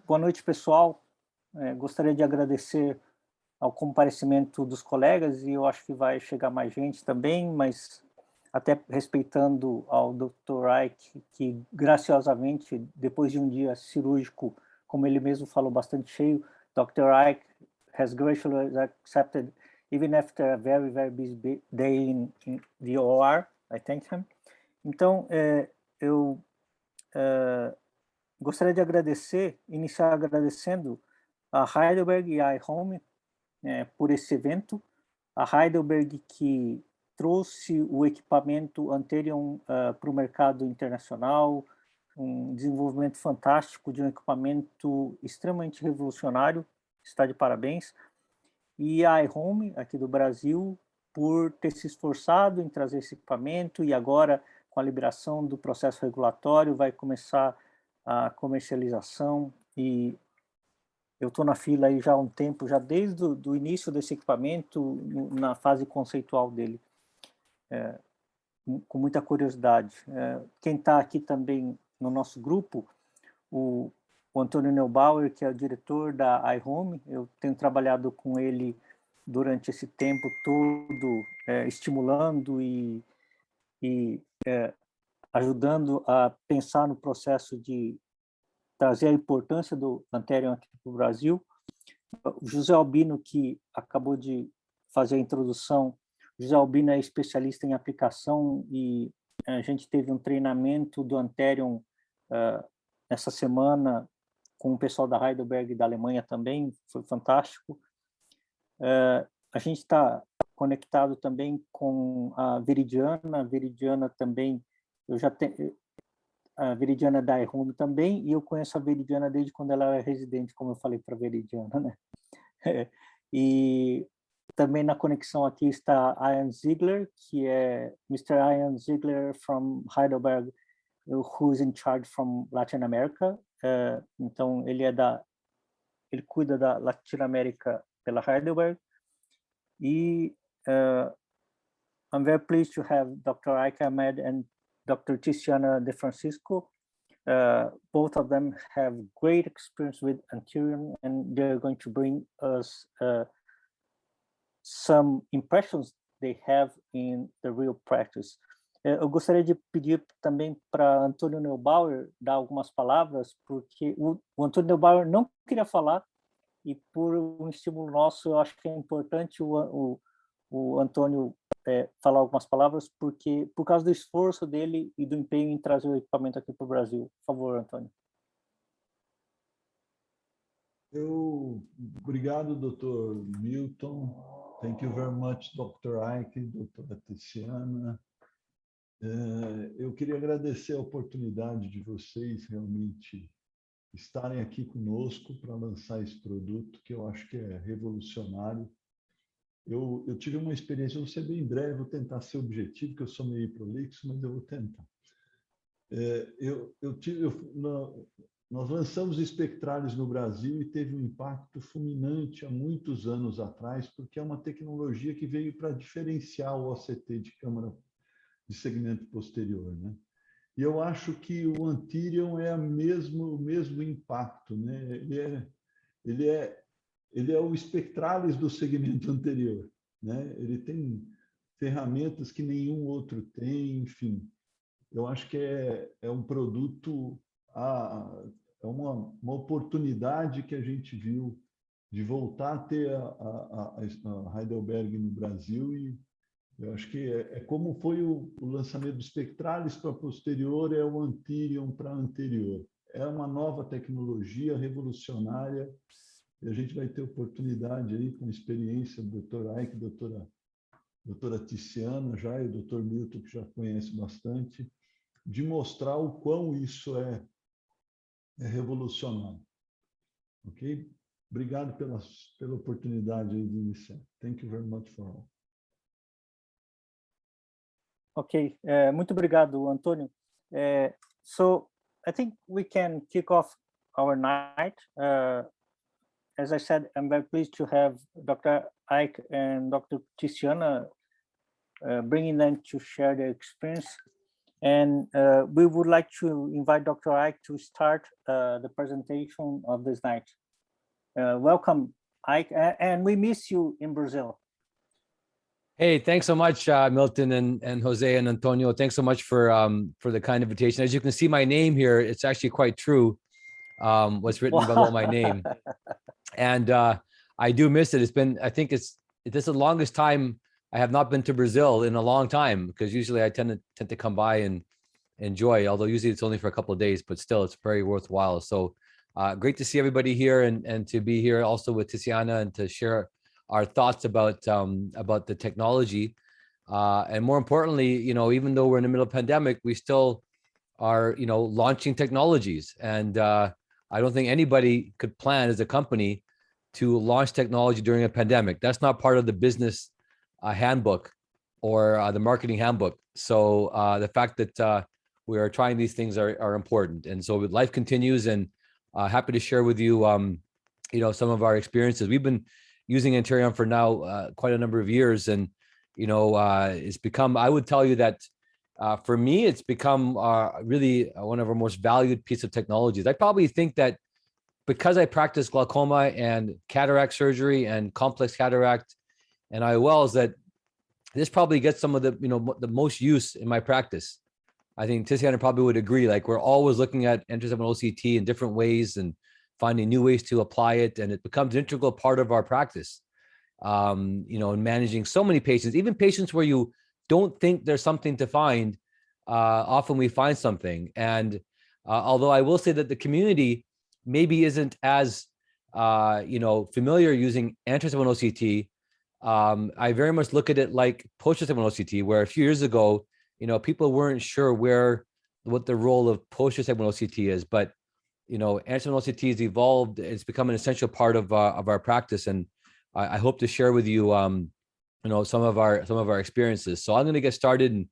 Boa noite, pessoal. Gostaria de agradecer ao comparecimento dos colegas, e eu acho que vai chegar mais gente também, mas até respeitando ao Dr. Ike, que graciosamente, depois de um dia cirúrgico, como ele mesmo falou, bastante cheio, Dr. Ike has graciously accepted, even after a very, very busy day in the OR. I thank him. Então, eu gostaria de iniciar agradecendo a Heidelberg e a iHome por esse evento. A Heidelberg que trouxe o equipamento ANTERION para o mercado internacional, um desenvolvimento fantástico de um equipamento extremamente revolucionário, está de parabéns. E a iHome, aqui do Brasil, por ter se esforçado em trazer esse equipamento, e agora, com a liberação do processo regulatório, vai começar a comercialização, e eu estou na fila aí já há um tempo, já desde o início desse equipamento, na fase conceitual dele, com muita curiosidade. Quem está aqui também no nosso grupo, o Antônio Neubauer, que é o diretor da iHome, eu tenho trabalhado com ele durante esse tempo todo, estimulando e ajudando a pensar no processo de trazer a importância do ANTERION aqui para o Brasil. O José Albino, que acabou de fazer a introdução, o José Albino é especialista em aplicação, e a gente teve um treinamento do ANTERION essa semana com o pessoal da Heidelberg e da Alemanha também, foi fantástico. A gente está conectado também com a Veridiana também, eu já tenho a Veridiana da iHome também, e eu conheço a Veridiana desde quando ela era residente, como eu falei para a Veridiana, né? E também na conexão aqui está Ian Ziegler, que é Mr. Ian Ziegler from Heidelberg, who is in charge from Latin America. Então ele cuida da Latinoamérica pela Heidelberg. E I'm very pleased to have Dr. Ike Ahmed and Dr. Tiziana De Francisco. Both of them have great experience with ANTERION, and they're going to bring us some impressions they have in the real practice. Eu gostaria de pedir também para Antônio Neubauer dar algumas palavras, porque o Antônio Neubauer não queria falar, e por um estímulo nosso, eu acho que é importante o Antônio falar algumas palavras, porque por causa do esforço dele e do empenho em trazer o equipamento aqui para o Brasil. Por favor, Antônio. Obrigado, Dr. Milton. Thank you very much, Dr. Ike, Dra. Tiziana. Eu queria agradecer a oportunidade de vocês realmente estarem aqui conosco para lançar esse produto, que eu acho que é revolucionário. Eu tive uma experiência, eu vou ser bem breve, vou tentar ser objetivo, que eu sou meio prolixo, mas eu vou tentar. Nós lançamos espectralis no Brasil e teve um impacto fulminante há muitos anos atrás, porque é uma tecnologia que veio para diferenciar o OCT de câmara de segmento posterior, né? E eu acho que o ANTERION é o mesmo impacto, né? Ele é o espectralis do segmento anterior, né? Ele tem ferramentas que nenhum outro tem, enfim. Eu acho que é um produto, é uma oportunidade que a gente viu de voltar a ter a Heidelberg no Brasil, e eu acho que é como foi o lançamento do espectralis para posterior, é o ANTERION para anterior. É uma nova tecnologia revolucionária, e a gente vai ter oportunidade aí, com a experiência do Dr. Ike, doutora Tiziana já, e o Dr. Milton, que já conhece bastante, de mostrar o quão isso é revolucionário. Ok? Obrigado pela oportunidade aí de iniciar. Thank you very much for all. Ok, muito obrigado, Antônio. So I think we can kick off our night. As I said, I'm very pleased to have Dr. Ike and Dr. Tiziana bringing them to share their experience. And we would like to invite Dr. Ike to start the presentation of this night. Welcome, Ike, and we miss you in Brazil. Hey, thanks so much, Milton and Jose and Antonio. Thanks so much for the kind invitation. As you can see my name here, it's actually quite true. What's written below my name. And I do miss it. It's been, I think this is the longest time I have not been to Brazil in a long time, because usually I tend to come by and enjoy, although usually it's only for a couple of days, but still it's very worthwhile. So great to see everybody here and to be here also with Tiziana and to share our thoughts about the technology. And more importantly, even though we're in the middle of pandemic, we still are, launching technologies. And I don't think anybody could plan as a company to launch technology during a pandemic. That's not part of the business handbook or the marketing handbook. So the fact that we are trying these things are important. And so life continues, and happy to share with you, some of our experiences. We've been using ANTERION for now quite a number of years. And, it's become, I would tell you that for me, it's become really one of our most valued piece of technologies. I probably think that because I practice glaucoma and cataract surgery and complex cataract and IOLs, that this probably gets some of the, the most use in my practice. I think Tiziana probably would agree. Like, we're always looking at ANTERION OCT in different ways and finding new ways to apply it. And it becomes an integral part of our practice, in managing so many patients, even patients where you don't think there's something to find. Often we find something. And although I will say that the community maybe isn't as, familiar using ANTERION OCT, I very much look at it like posterior OCT, where a few years ago, people weren't sure what the role of posterior OCT is, but ANTERION OCT has evolved. It's become an essential part of our practice, and I hope to share with you, some of our experiences. So I'm going to get started, and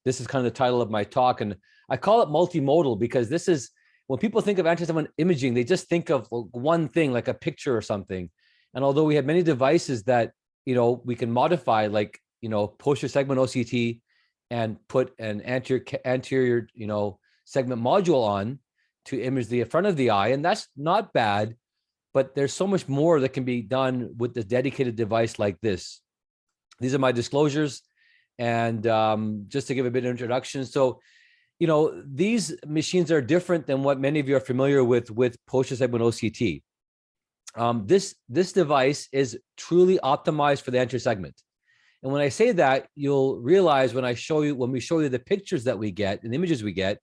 this is kind of the title of my talk, and I call it multimodal because this is when people think of ANTERION imaging, they just think of one thing, like a picture or something. And although we have many devices that we can modify, like posterior segment OCT, and put an anterior segment module on to image the front of the eye, and that's not bad, but there's so much more that can be done with the dedicated device like this. These are my disclosures, and just to give a bit of introduction. So, these machines are different than what many of you are familiar with posterior segment OCT. This device is truly optimized for the anterior segment. And when I say that, you'll realize when we show you the pictures that we get and images we get,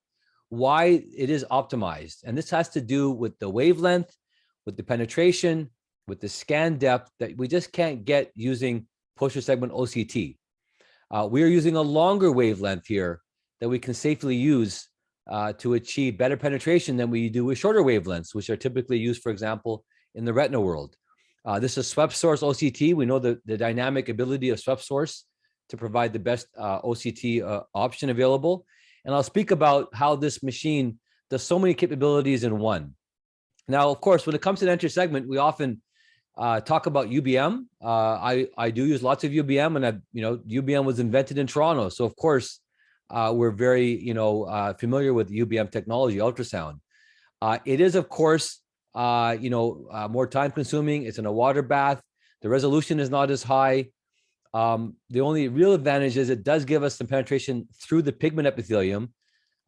why it is optimized. And this has to do with the wavelength, with the penetration, with the scan depth that we just can't get using posterior segment OCT. We are using a longer wavelength here that we can safely use to achieve better penetration than we do with shorter wavelengths, which are typically used, for example, in the retina world. This is Swept Source OCT. We know the dynamic ability of Swept Source to provide the best OCT option available. And I'll speak about how this machine does so many capabilities in one. Now, of course, when it comes to the anterior segment, we often talk about UBM. I do use lots of UBM, and UBM was invented in Toronto. So of course, we're very, familiar with UBM technology, ultrasound. It is, of course, more time consuming. It's in a water bath. The resolution is not as high. The only real advantage is it does give us some penetration through the pigment epithelium.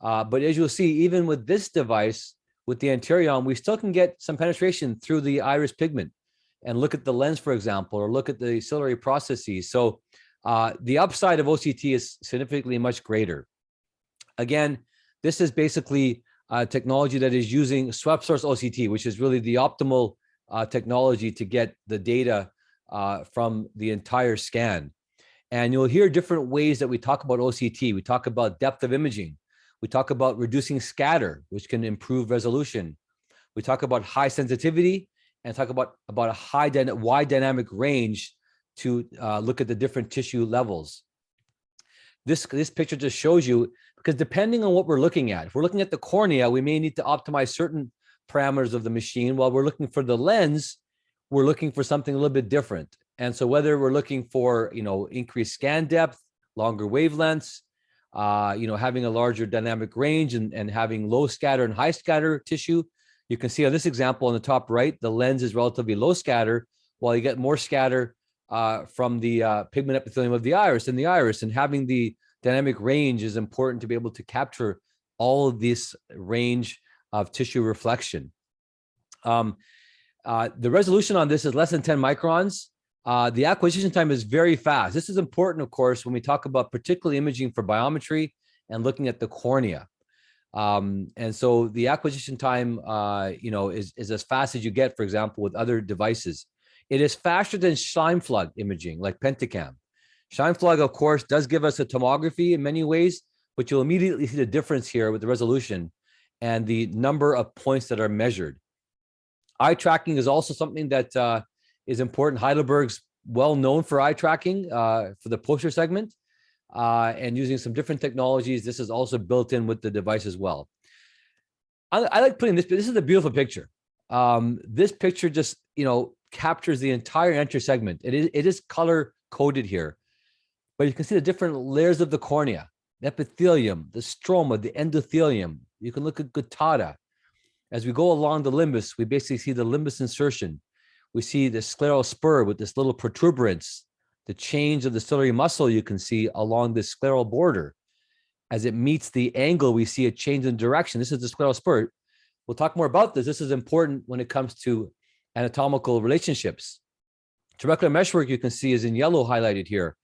But as you'll see, even with this device, with the ANTERION, we still can get some penetration through the iris pigment and look at the lens, for example, or look at the ciliary processes. So the upside of OCT is significantly much greater. Again, this is basically technology that is using Swept Source OCT, which is really the optimal technology to get the data from the entire scan. And you'll hear different ways that we talk about OCT. We talk about depth of imaging. We talk about reducing scatter, which can improve resolution. We talk about high sensitivity and talk about a wide dynamic range to look at the different tissue levels. This picture just shows you, because depending on what we're looking at, if we're looking at the cornea, we may need to optimize certain parameters of the machine. While we're looking for the lens, we're looking for something a little bit different. And so whether we're looking for, increased scan depth, longer wavelengths, having a larger dynamic range and having low scatter and high scatter tissue. You can see on this example on the top right, the lens is relatively low scatter, while you get more scatter from the pigment epithelium of the iris and having the dynamic range is important to be able to capture all of this range of tissue reflection. The resolution on this is less than 10 microns. The acquisition time is very fast. This is important, of course, when we talk about particularly imaging for biometry and looking at the cornea. And so the acquisition time, is as fast as you get, for example, with other devices. It is faster than Scheimpflug imaging, like Pentacam. Scheimpflug, of course, does give us a tomography in many ways, but you'll immediately see the difference here with the resolution and the number of points that are measured. Eye tracking is also something that is important. Heidelberg's well known for eye tracking for the posterior segment and using some different technologies. This is also built in with the device as well. I like putting this, but this is a beautiful picture. This picture just, captures the entire anterior segment. It is color coded here, but you can see the different layers of the cornea, the epithelium, the stroma, the endothelium. You can look at guttata. As we go along the limbus, we basically see the limbus insertion. We see the scleral spur with this little protuberance, the change of the ciliary muscle you can see along this scleral border. As it meets the angle, we see a change in direction. This is the scleral spur. We'll talk more about this. This is important when it comes to anatomical relationships. Trabecular meshwork you can see is in yellow highlighted here.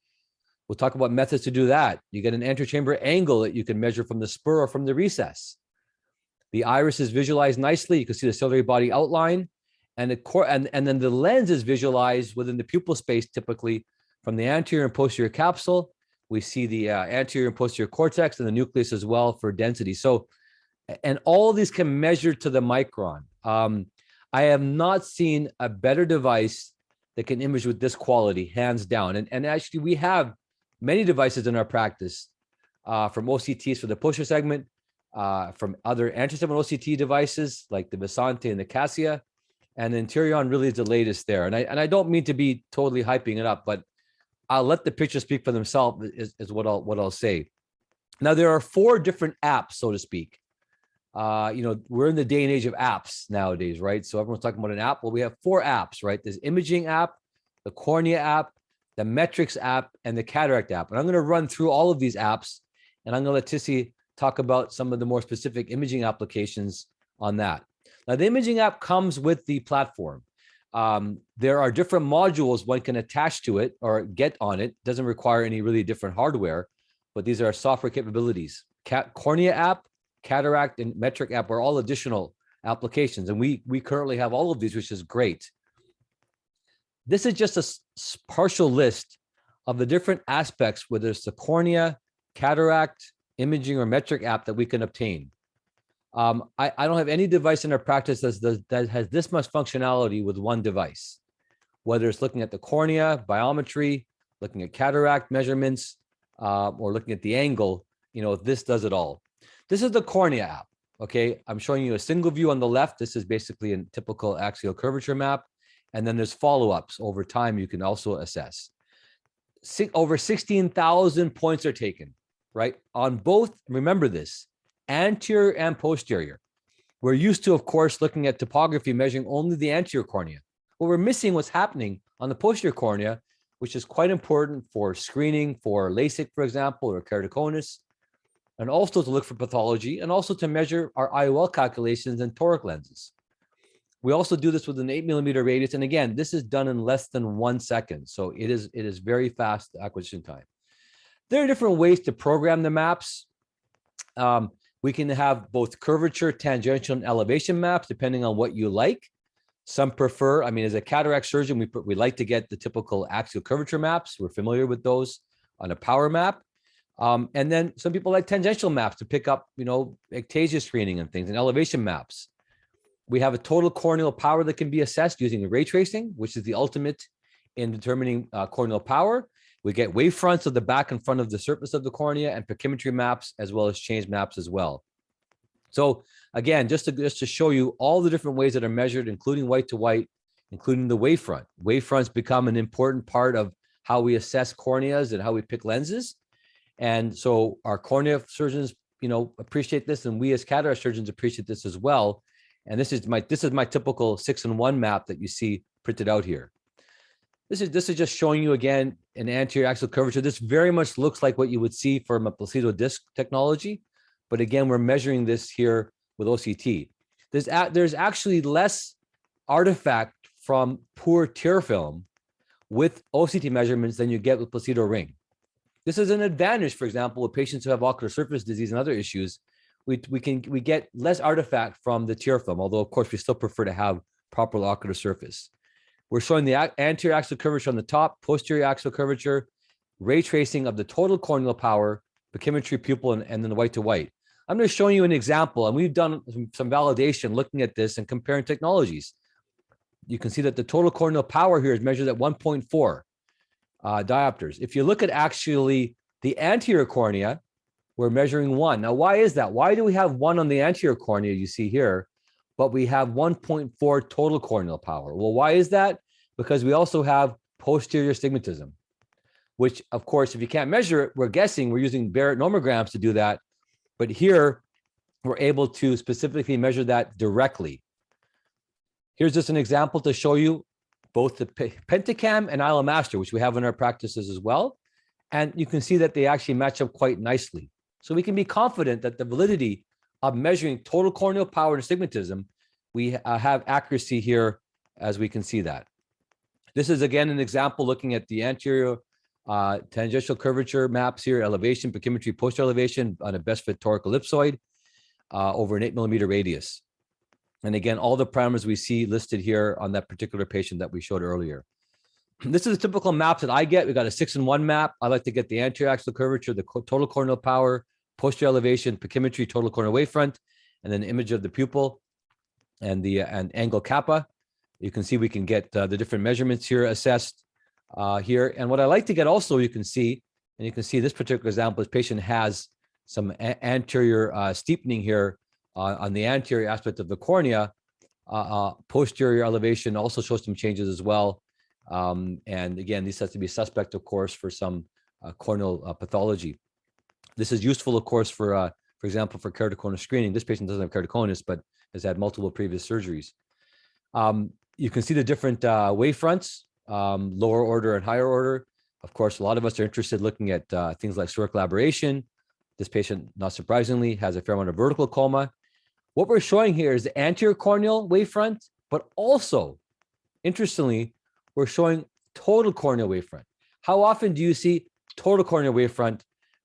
We'll talk about methods to do that. You get an anterochamber angle that you can measure from the spur or from the recess. The iris is visualized nicely. You can see the ciliary body outline, and then the lens is visualized within the pupil space, typically from the anterior and posterior capsule. We see the anterior and posterior cortex and the nucleus as well for density. So, and all of these can measure to the micron. I have not seen a better device that can image with this quality, hands down. And actually, we have many devices in our practice from OCTs for the posterior segment, from other anterior OCT devices like the Visante and the Cassia, and the ANTERION really is the latest there. And I don't mean to be totally hyping it up, but I'll let the pictures speak for themselves is what I'll say. Now, there are 4 different apps, so to speak. We're in the day and age of apps nowadays, right? So everyone's talking about an app. Well, we have 4 apps, right? There's imaging app, the cornea app, the metrics app, and the cataract app. And I'm going to run through all of these apps, and I'm going to let Tissy talk about some of the more specific imaging applications on that. Now, the imaging app comes with the platform. There are different modules one can attach to it or get on it. Doesn't require any really different hardware, but these are software capabilities. Cornea app, cataract, and metric app are all additional applications. And we currently have all of these, which is great. This is just a partial list of the different aspects, whether it's the cornea, cataract, imaging, or metric app that we can obtain. I don't have any device in our practice that has this much functionality with one device, whether it's looking at the cornea, biometry, looking at cataract measurements, or looking at the angle. This does it all. This is the cornea app. Okay, I'm showing you a single view on the left. This is basically a typical axial curvature map. And then there's follow-ups over time you can also assess. Over 16,000 points are taken, right? On both, remember this, anterior and posterior. We're used to, of course, looking at topography, measuring only the anterior cornea. But we're missing what's happening on the posterior cornea, which is quite important for screening for LASIK, for example, or keratoconus, and also to look for pathology, and also to measure our IOL calculations and toric lenses. We also do this with an 8mm radius. And again, this is done in less than 1 second. So it is very fast acquisition time. There are different ways to program the maps. We can have both curvature, tangential, and elevation maps, depending on what you like. Some prefer, as a cataract surgeon, we like to get the typical axial curvature maps. We're familiar with those on a power map. And then some people like tangential maps to pick up, ectasia screening and things, and elevation maps. We have a total corneal power that can be assessed using ray tracing, which is the ultimate in determining corneal power. We get wavefronts of the back and front of the surface of the cornea, and pachymetry maps, as well as change maps as well. So again, just to show you all the different ways that are measured, including white to white, including the wavefront. Wavefronts become an important part of how we assess corneas and how we pick lenses. And so our cornea surgeons, appreciate this, and we as cataract surgeons appreciate this as well. And this is my typical 6-in-1 map that you see printed out here. This is just showing you again an anterior axial curvature. This very much looks like what you would see from a placido disc technology, but again, we're measuring this here with OCT. There's actually less artifact from poor tear film with OCT measurements than you get with placido ring. This is an advantage, for example, with patients who have ocular surface disease and other issues. We get less artifact from the tear film, although of course we still prefer to have proper ocular surface. We're showing the anterior axial curvature on the top, posterior axial curvature, ray tracing of the total corneal power, pachymetry, pupil, and then the white to white. I'm just showing you an example, and we've done some validation looking at this and comparing technologies. You can see that the total corneal power here is measured at 1.4 diopters. If you look at actually the anterior cornea, we're measuring 1. Now, why is that? Why do we have 1 on the anterior cornea you see here, but we have 1.4 total corneal power? Well, why is that? Because we also have posterior astigmatism, which, of course, if you can't measure it, we're guessing. We're using Barrett nomograms to do that. But here, we're able to specifically measure that directly. Here's just an example to show you both the Pentacam and ILM-Master, which we have in our practices as well. And you can see that they actually match up quite nicely. So we can be confident that the validity of measuring total corneal power and astigmatism, we have accuracy here, as we can see that. This is, again, an example looking at the anterior tangential curvature maps here, elevation, pachymetry, posterior elevation on a best fit toric ellipsoid over an 8mm radius. And again, all the parameters we see listed here on that particular patient that we showed earlier. This is a typical map that I get. We got a 6-in-1 map. I like to get the anterior axial curvature, the total corneal power, posterior elevation, pachymetry, total corneal wavefront, and then an image of the pupil and the angle kappa. You can see we can get the different measurements here assessed here. And what I like to get also, you can see this particular example, this patient has some anterior steepening here on the anterior aspect of the cornea. Posterior elevation also shows some changes as well. And again, this has to be suspect, of course, for some corneal pathology. This is useful, of course, for example, for keratoconus screening. This patient doesn't have keratoconus, but has had multiple previous surgeries. You can see the different wavefronts, lower order and higher order. Of course, a lot of us are interested looking at things like spherical aberration. This patient, not surprisingly, has a fair amount of vertical coma. What we're showing here is the anterior corneal wavefront, but also, interestingly, we're showing total corneal wavefront. How often do you see total corneal wavefront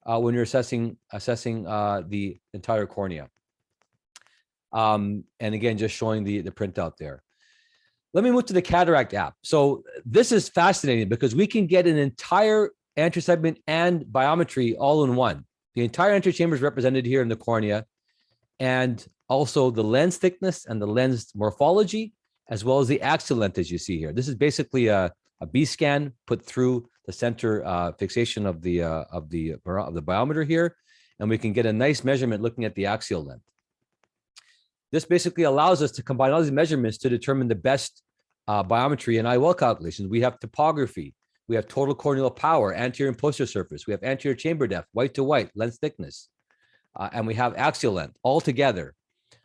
when you're assessing the entire cornea? And again, just showing the printout there. Let me move to the cataract app. So this is fascinating because we can get an entire anterior segment and biometry all in one. The entire anterior chamber is represented here in the cornea, and also the lens thickness and the lens morphology, as well as the axial length, as you see here. This is basically a B scan put through the center fixation of the biometer here, and we can get a nice measurement looking at the axial length. This basically allows us to combine all these measurements to determine the best biometry and IOL calculations. We have topography, we have total corneal power, anterior and posterior surface, we have anterior chamber depth, white to white, lens thickness, and we have axial length all together.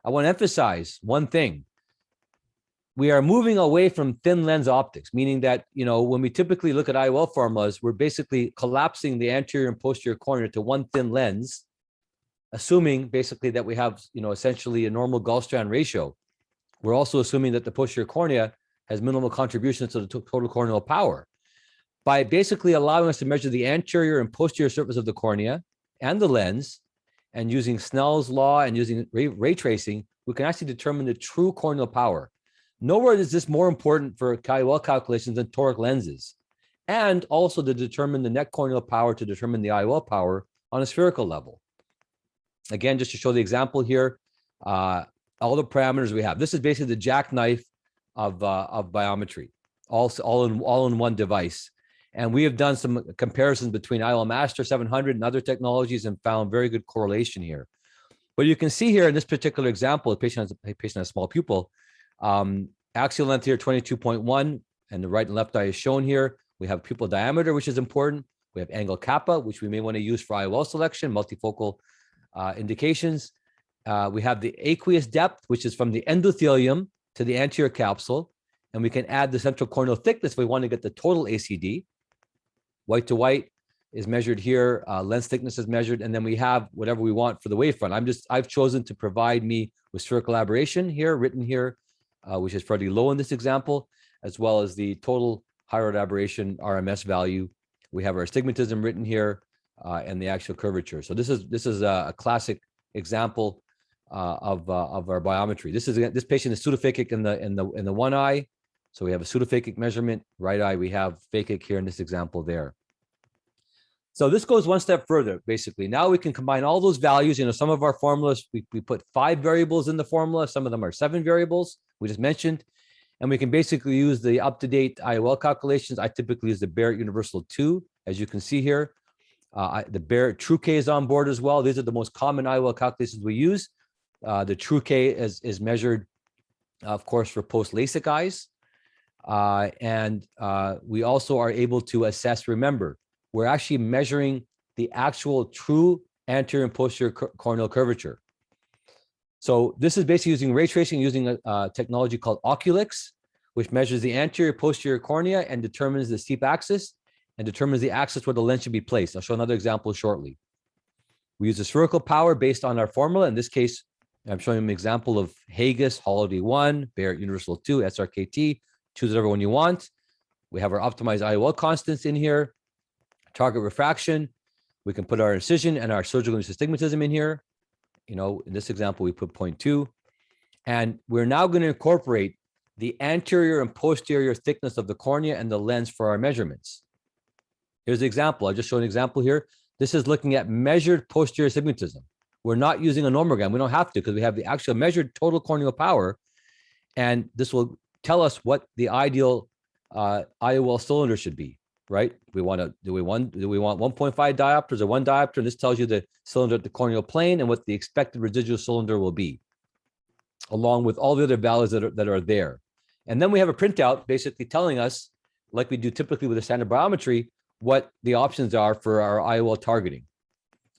I want to emphasize one thing. We are moving away from thin lens optics, meaning that, when we typically look at IOL formulas, we're basically collapsing the anterior and posterior cornea to one thin lens, assuming basically that we have, essentially a normal Gall-Strand ratio. We're also assuming that the posterior cornea has minimal contributions to the total corneal power. By basically allowing us to measure the anterior and posterior surface of the cornea and the lens, and using Snell's law and using ray tracing, we can actually determine the true corneal power. Nowhere is this more important for IOL calculations than toric lenses, and also to determine the net corneal power to determine the IOL power on a spherical level. Again, just to show the example here, all the parameters we have. This is basically the jackknife of biometry, all in one device. And we have done some comparisons between ILM-Master 700 and other technologies and found very good correlation here. But you can see here in this particular example, a patient has a small pupil. Axial length here, 22.1, and the right and left eye is shown here. We have pupil diameter, which is important. We have angle kappa, which we may want to use for IOL selection, multifocal indications. We have the aqueous depth, which is from the endothelium to the anterior capsule. And we can add the central corneal thickness if we want to get the total ACD. White to white is measured here. Lens thickness is measured. And then we have whatever we want for the wavefront. I've chosen to provide me with spherical aberration here, written here, which is fairly low in this example, as well as the total high order aberration RMS value. We have our astigmatism written here and the axial curvature. So this is a classic example of our biometry. This patient is pseudophakic in the one eye. So we have a pseudophakic measurement. Right eye, we have phakic here in this example there. So this goes one step further, basically. Now we can combine all those values. You know, some of our formulas, we put 5 variables in the formula. Some of them are 7 variables, we just mentioned. And we can basically use the up-to-date IOL calculations. I typically use the Barrett Universal 2, as you can see here. The Barrett TrueK is on board as well. These are the most common IOL calculations we use. The TrueK is measured, of course, for post-LASIK eyes. We also are able to assess, remember, we're actually measuring the actual true anterior and posterior corneal curvature. So this is basically using ray tracing using a technology called Oculix, which measures the anterior posterior cornea and determines the steep axis and determines the axis where the lens should be placed. I'll show another example shortly. We use the spherical power based on our formula. In this case, I'm showing you an example of Haggis, Holiday 1, Barrett Universal 2, SRKT. Choose whatever one you want. We have our optimized IOL constants in here, target refraction. We can put our incision and our surgical astigmatism in here. You know, in this example, we put 0.2. And we're now going to incorporate the anterior and posterior thickness of the cornea and the lens for our measurements. Here's the example. I just showed an example here. This is looking at measured posterior astigmatism. We're not using a nomogram. We don't have to because we have the actual measured total corneal power. And this will tell us what the ideal IOL cylinder should be, right? Do we want 1.5 diopters or 1 diopter? And this tells you the cylinder at the corneal plane and what the expected residual cylinder will be, along with all the other values that are there. And then we have a printout basically telling us, like we do typically with a standard biometry, what the options are for our IOL targeting.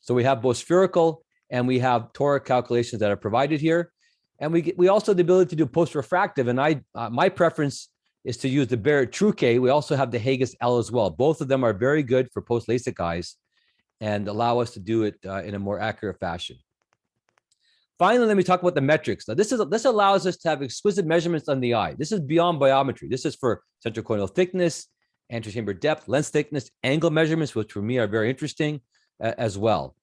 So we have both spherical and we have toric calculations that are provided here. And we also have the ability to do post-refractive. And my preference is to use the Barrett TrueK. We also have the Haggis L as well. Both of them are very good for post-LASIK eyes and allow us to do it in a more accurate fashion. Finally, let me talk about the metrics. Now, this allows us to have exquisite measurements on the eye. This is beyond biometry. This is for central corneal thickness, anterior chamber depth, lens thickness, angle measurements, which for me are very interesting as well.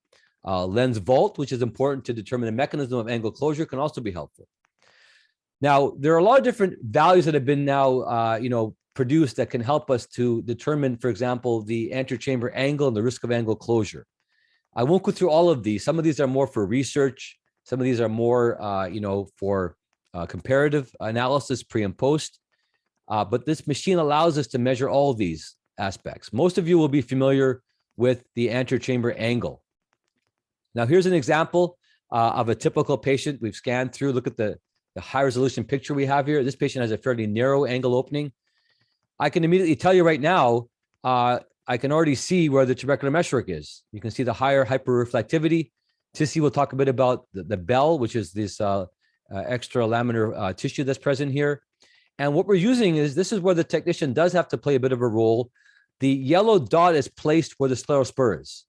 Lens vault, which is important to determine the mechanism of angle closure, can also be helpful. Now, there are a lot of different values that have been now, produced that can help us to determine, for example, the anterior chamber angle and the risk of angle closure. I won't go through all of these. Some of these are more for research. Some of these are more, for comparative analysis, pre and post. But this machine allows us to measure all these aspects. Most of you will be familiar with the anterior chamber angle. Now, here's an example of a typical patient we've scanned through. Look at the high resolution picture we have here. This patient has a fairly narrow angle opening. I can immediately tell you right now, I can already see where the trabecular meshwork is. You can see the higher hyperreflectivity. Tissy will talk a bit about the bell, which is this extra laminar tissue that's present here. And what we're using is, this is where the technician does have to play a bit of a role. The yellow dot is placed where the scleral spur is.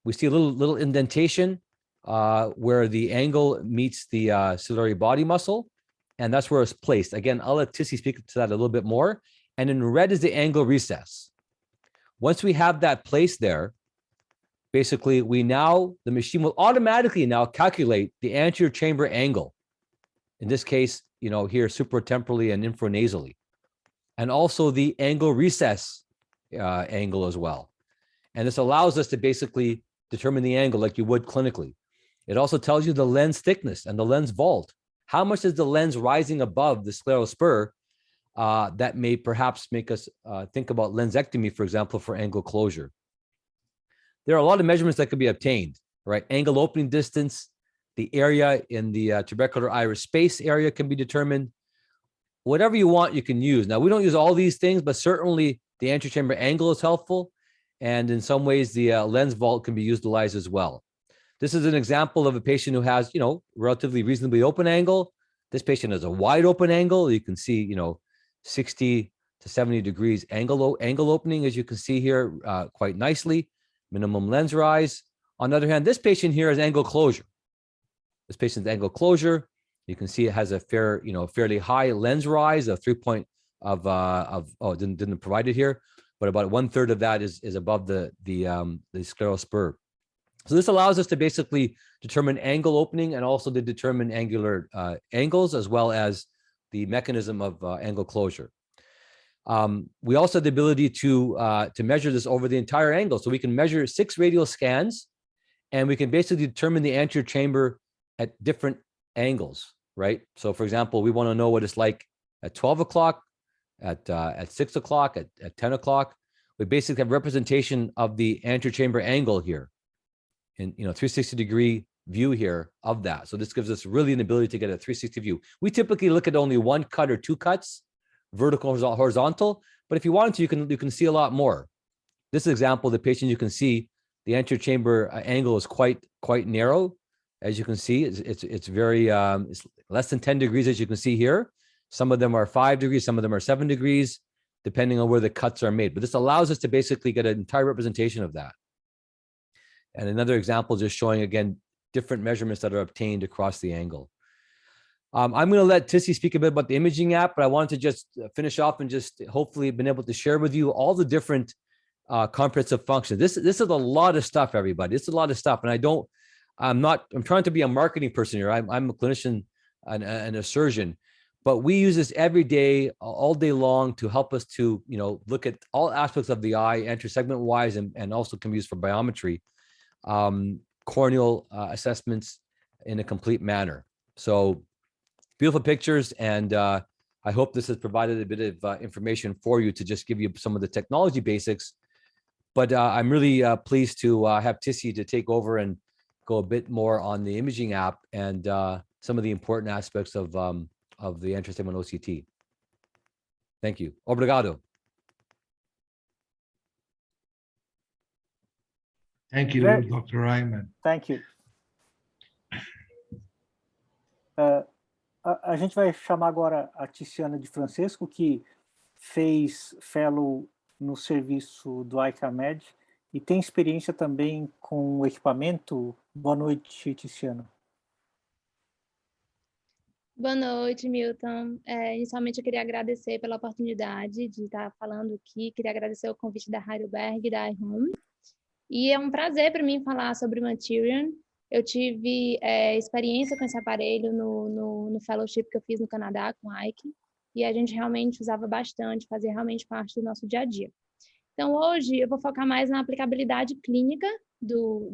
We see a little indentation where the angle meets the ciliary body muscle, and that's where it's placed. Again, I'll let Tissy speak to that a little bit more. And in red is the angle recess. Once we have that placed there, basically the machine will automatically now calculate the anterior chamber angle. In this case, here supratemporally and infranasally, and also the angle recess angle as well. And this allows us to basically determine the angle like you would clinically. It also tells you the lens thickness and the lens vault. How much is the lens rising above the scleral spur that may perhaps make us think about lensectomy, for example, for angle closure. There are a lot of measurements that can be obtained, right? Angle opening distance, the area in the trabecular iris space area can be determined. Whatever you want, you can use. Now, we don't use all these things, but certainly the anterior chamber angle is helpful. And in some ways, the lens vault can be utilized as well. This is an example of a patient who has, relatively reasonably open angle. This patient has a wide open angle. You can see, 60 to 70 degrees angle opening, as you can see here, quite nicely. Minimum lens rise. On the other hand, this patient here has angle closure. This patient's angle closure, you can see it has a fairly high lens rise of 3 point didn't provide it here, but about 1/3 of that is above the scleral spur. So this allows us to basically determine angle opening and also to determine angular angles, as well as the mechanism of angle closure. We also have the ability to measure this over the entire angle. So we can measure 6 radial scans, and we can basically determine the anterior chamber at different angles, right? So for example, we want to know what it's like at 12 o'clock, at 6 o'clock, at 10 o'clock. We basically have representation of the anterior chamber angle here in 360-degree view here of that. So this gives us really an ability to get a 360 view. We typically look at only 1 cut or 2 cuts, vertical, horizontal, but if you wanted to, you can see a lot more. This example, the patient, you can see the anterior chamber angle is quite narrow. As you can see, it's very it's less than 10 degrees, as you can see here. Some of them are 5 degrees, some of them are 7 degrees, depending on where the cuts are made. But this allows us to basically get an entire representation of that. And another example just showing, again, different measurements that are obtained across the angle. I'm going to let Tissy speak a bit about the imaging app, but I wanted to just finish off and just hopefully been able to share with you all the different comprehensive functions. This is a lot of stuff, everybody. It's a lot of stuff. And I'm trying to be a marketing person here. I'm a clinician and a surgeon, but we use this every day, all day long, to help us to, look at all aspects of the eye, anterior segment wise, and also can be used for biometry, corneal assessments in a complete manner. So beautiful pictures. And I hope this has provided a bit of information for you to just give you some of the technology basics. But I'm really pleased to have Tissy to take over and go a bit more on the imaging app and some of the important aspects of the anterior segment OCT. Thank you. Obrigado. Thank you, Dr. Ryman. Thank you. A gente vai chamar agora a Tiziana de Francesco, que fez fellow no serviço do ICAMED e tem experiência também com o equipamento. Boa noite, Tiziana. Boa noite, Milton. Inicialmente, eu queria agradecer pela oportunidade de estar falando aqui. Queria agradecer o convite da Heidelberg e da iHome. E é um prazer para mim falar sobre o ANTERION. Eu tive experiência com esse aparelho no fellowship que eu fiz no Canadá com a Ike, e a gente realmente usava bastante, fazia realmente parte do nosso dia a dia. Então, hoje, eu vou focar mais na aplicabilidade clínica do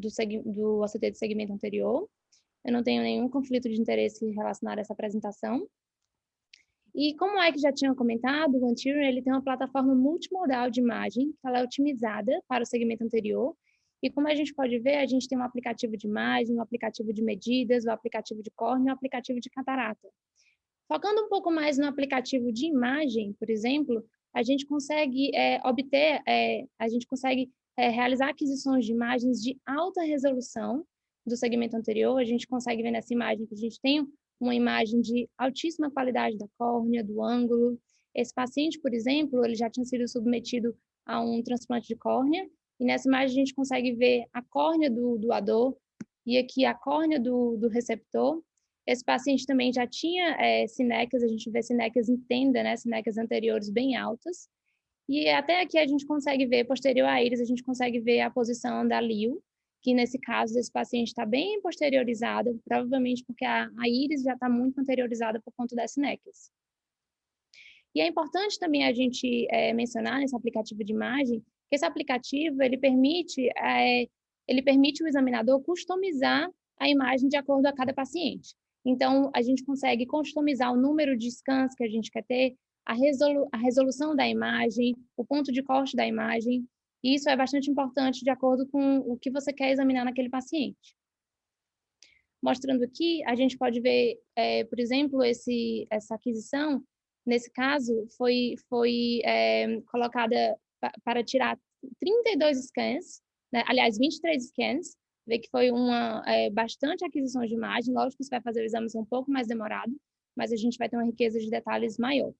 OCT de segmento anterior. Eu não tenho nenhum conflito de interesse relacionado a essa apresentação. E como é que já tinha comentado, o ANTERION ele tem uma plataforma multimodal de imagem, que ela é otimizada para o segmento anterior. E como a gente pode ver, a gente tem um aplicativo de imagem, um aplicativo de medidas, um aplicativo de córnea, um aplicativo de catarata. Focando um pouco mais no aplicativo de imagem, por exemplo, a gente consegue realizar aquisições de imagens de alta resolução do segmento anterior. A gente consegue ver nessa imagem que a gente tem uma imagem de altíssima qualidade da córnea, do ângulo. Esse paciente, por exemplo, ele já tinha sido submetido a um transplante de córnea, e nessa imagem a gente consegue ver a córnea do doador e aqui a córnea do receptor. Esse paciente também já tinha sinecas, a gente vê sinecas em tenda, né, sinecas anteriores bem altas. E até aqui a gente consegue ver, posterior à íris, a gente consegue ver a posição da lio, que nesse caso esse paciente está bem posteriorizada, provavelmente porque a íris já está muito anteriorizada por conta das sinecas. E é importante também a gente mencionar nesse aplicativo de imagem que esse aplicativo ele permite o examinador customizar a imagem de acordo a cada paciente. Então, a gente consegue customizar o número de scans que a gente quer ter, a resolução da imagem, o ponto de corte da imagem, e isso é bastante importante de acordo com o que você quer examinar naquele paciente. Mostrando aqui, a gente pode ver, por exemplo, essa aquisição, nesse caso, foi colocada para tirar 32 scans, né? Aliás, 23 scans, vê que foi bastante aquisição de imagem. Lógico que você vai fazer o exame um pouco mais demorado, mas a gente vai ter uma riqueza de detalhes maior.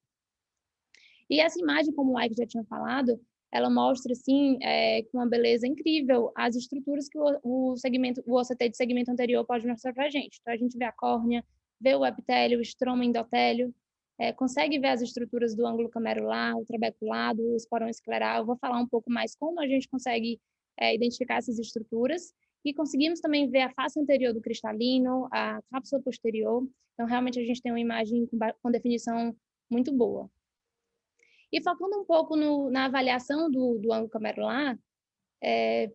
E essa imagem, como o Ike já tinha falado, ela mostra, assim, com uma beleza incrível, as estruturas que o OCT de segmento anterior pode mostrar para a gente. Então, a gente vê a córnea, vê o epitélio, o estroma endotélio, consegue ver as estruturas do ângulo camerular, o trabeculado, o esporão escleral. Eu vou falar um pouco mais como a gente consegue identificar essas estruturas. E conseguimos também ver a face anterior do cristalino, a cápsula posterior. Então, realmente, a gente tem uma imagem com definição muito boa. E focando um pouco na avaliação do ângulo camerular, é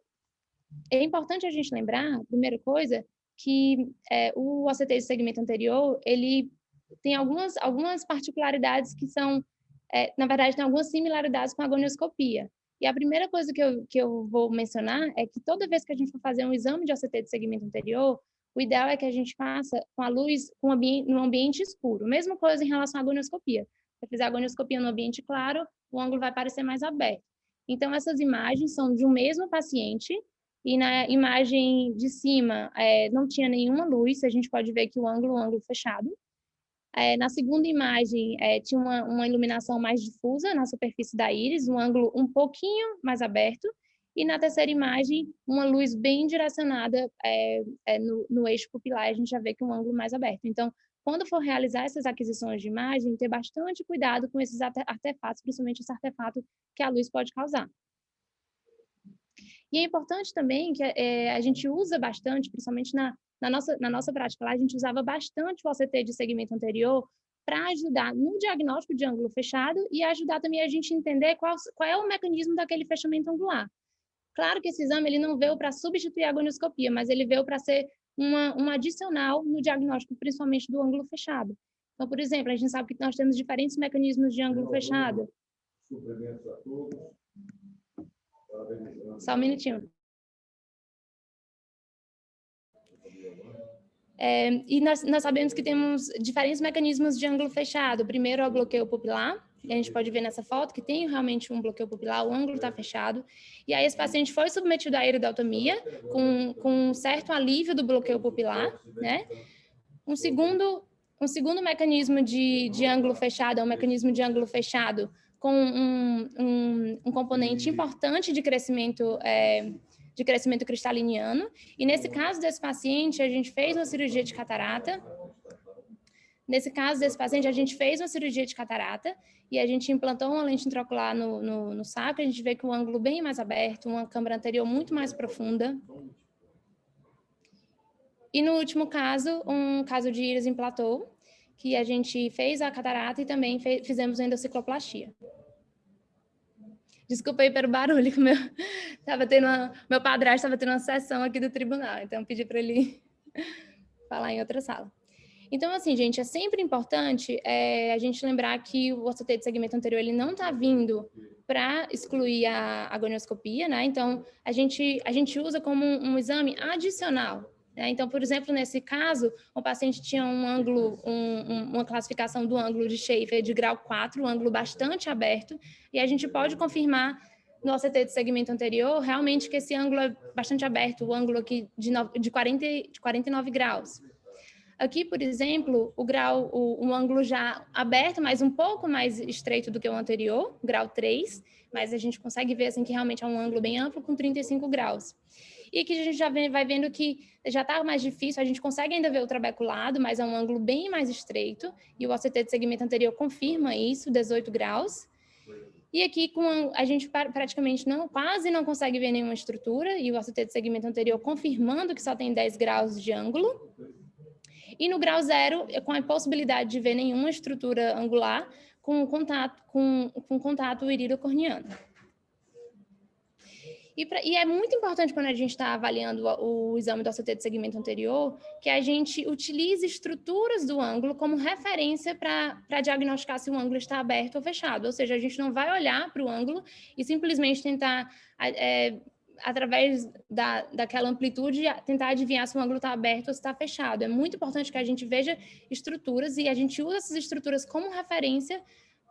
importante a gente lembrar, primeira coisa, que o OCT de segmento anterior, ele tem algumas particularidades que são, na verdade, tem algumas similaridades com a agonioscopia. E a primeira coisa que eu vou mencionar é que toda vez que a gente for fazer um exame de OCT de segmento anterior, o ideal é que a gente faça com a luz no ambiente escuro. Mesma coisa em relação à agonioscopia. Se eu fizer a agonioscopia no ambiente claro, o ângulo vai parecer mais aberto. Então, essas imagens são de um mesmo paciente, e na imagem de cima não tinha nenhuma luz, a gente pode ver que o ângulo fechado. Na segunda imagem, tinha uma iluminação mais difusa na superfície da íris, um ângulo um pouquinho mais aberto, e na terceira imagem, uma luz bem direcionada no eixo pupilar, a gente já vê que um ângulo mais aberto. Então, quando for realizar essas aquisições de imagem, ter bastante cuidado com esses artefatos, principalmente esse artefato que a luz pode causar. E é importante também que a gente usa bastante, principalmente na nossa prática lá, a gente usava bastante o OCT de segmento anterior para ajudar no diagnóstico de ângulo fechado e ajudar também a gente a entender qual é o mecanismo daquele fechamento angular. Claro que esse exame ele não veio para substituir a agonioscopia, mas ele veio para ser uma adicional no diagnóstico, principalmente do ângulo fechado. Então, por exemplo, a gente sabe que nós temos diferentes mecanismos de ângulo fechado. Só um minutinho. E nós sabemos que temos diferentes mecanismos de ângulo fechado. O primeiro é o bloqueio pupilar. A gente pode ver nessa foto que tem realmente um bloqueio pupilar, o ângulo está fechado. E aí esse paciente foi submetido à iridotomia com um certo alívio do bloqueio pupilar, né? Um segundo mecanismo de ângulo fechado é um mecanismo de ângulo fechado com um componente importante de crescimento cristaliniano. E nesse caso desse paciente, a gente fez uma cirurgia de catarata. Nesse caso desse paciente, a gente fez uma cirurgia de catarata e a gente implantou uma lente intraocular no saco. A gente vê que o ângulo bem mais aberto, uma câmara anterior muito mais profunda. E no último caso, um caso de íris em platô, que a gente fez a catarata e também fizemos endocicloplastia. Desculpa aí pelo barulho, que meu padrasto estava tendo uma sessão aqui do tribunal, então eu pedi para ele falar em outra sala. Então, assim, gente, é sempre importante a gente lembrar que o OCT de segmento anterior ele não está vindo para excluir a agonioscopia, né? Então, a gente usa como um exame adicional. Então, por exemplo, nesse caso, o paciente tinha um ângulo, uma classificação do ângulo de Schaefer de grau 4, um ângulo bastante aberto, e a gente pode confirmar no OCT de segmento anterior realmente que esse ângulo é bastante aberto, o ângulo aqui de 49 graus. Aqui, por exemplo, o ângulo já aberto, mas um pouco mais estreito do que o anterior, grau 3, mas a gente consegue ver assim, que realmente é um ângulo bem amplo com 35 graus. E que a gente já vai vendo que já está mais difícil, a gente consegue ainda ver o trabeculado, mas é um ângulo bem mais estreito, e o OCT de segmento anterior confirma isso, 18 graus. E aqui a gente praticamente quase não consegue ver nenhuma estrutura, e o OCT de segmento anterior confirmando que só tem 10 graus de ângulo. E no grau 0, com a impossibilidade de ver nenhuma estrutura angular, com contato iridocorneano. E é muito importante quando a gente está avaliando o exame do OCT de segmento anterior, que a gente utilize estruturas do ângulo como referência para diagnosticar se o ângulo está aberto ou fechado. Ou seja, a gente não vai olhar para o ângulo e simplesmente tentar, através daquela amplitude, tentar adivinhar se o ângulo está aberto ou se está fechado. É muito importante que a gente veja estruturas e a gente use essas estruturas como referência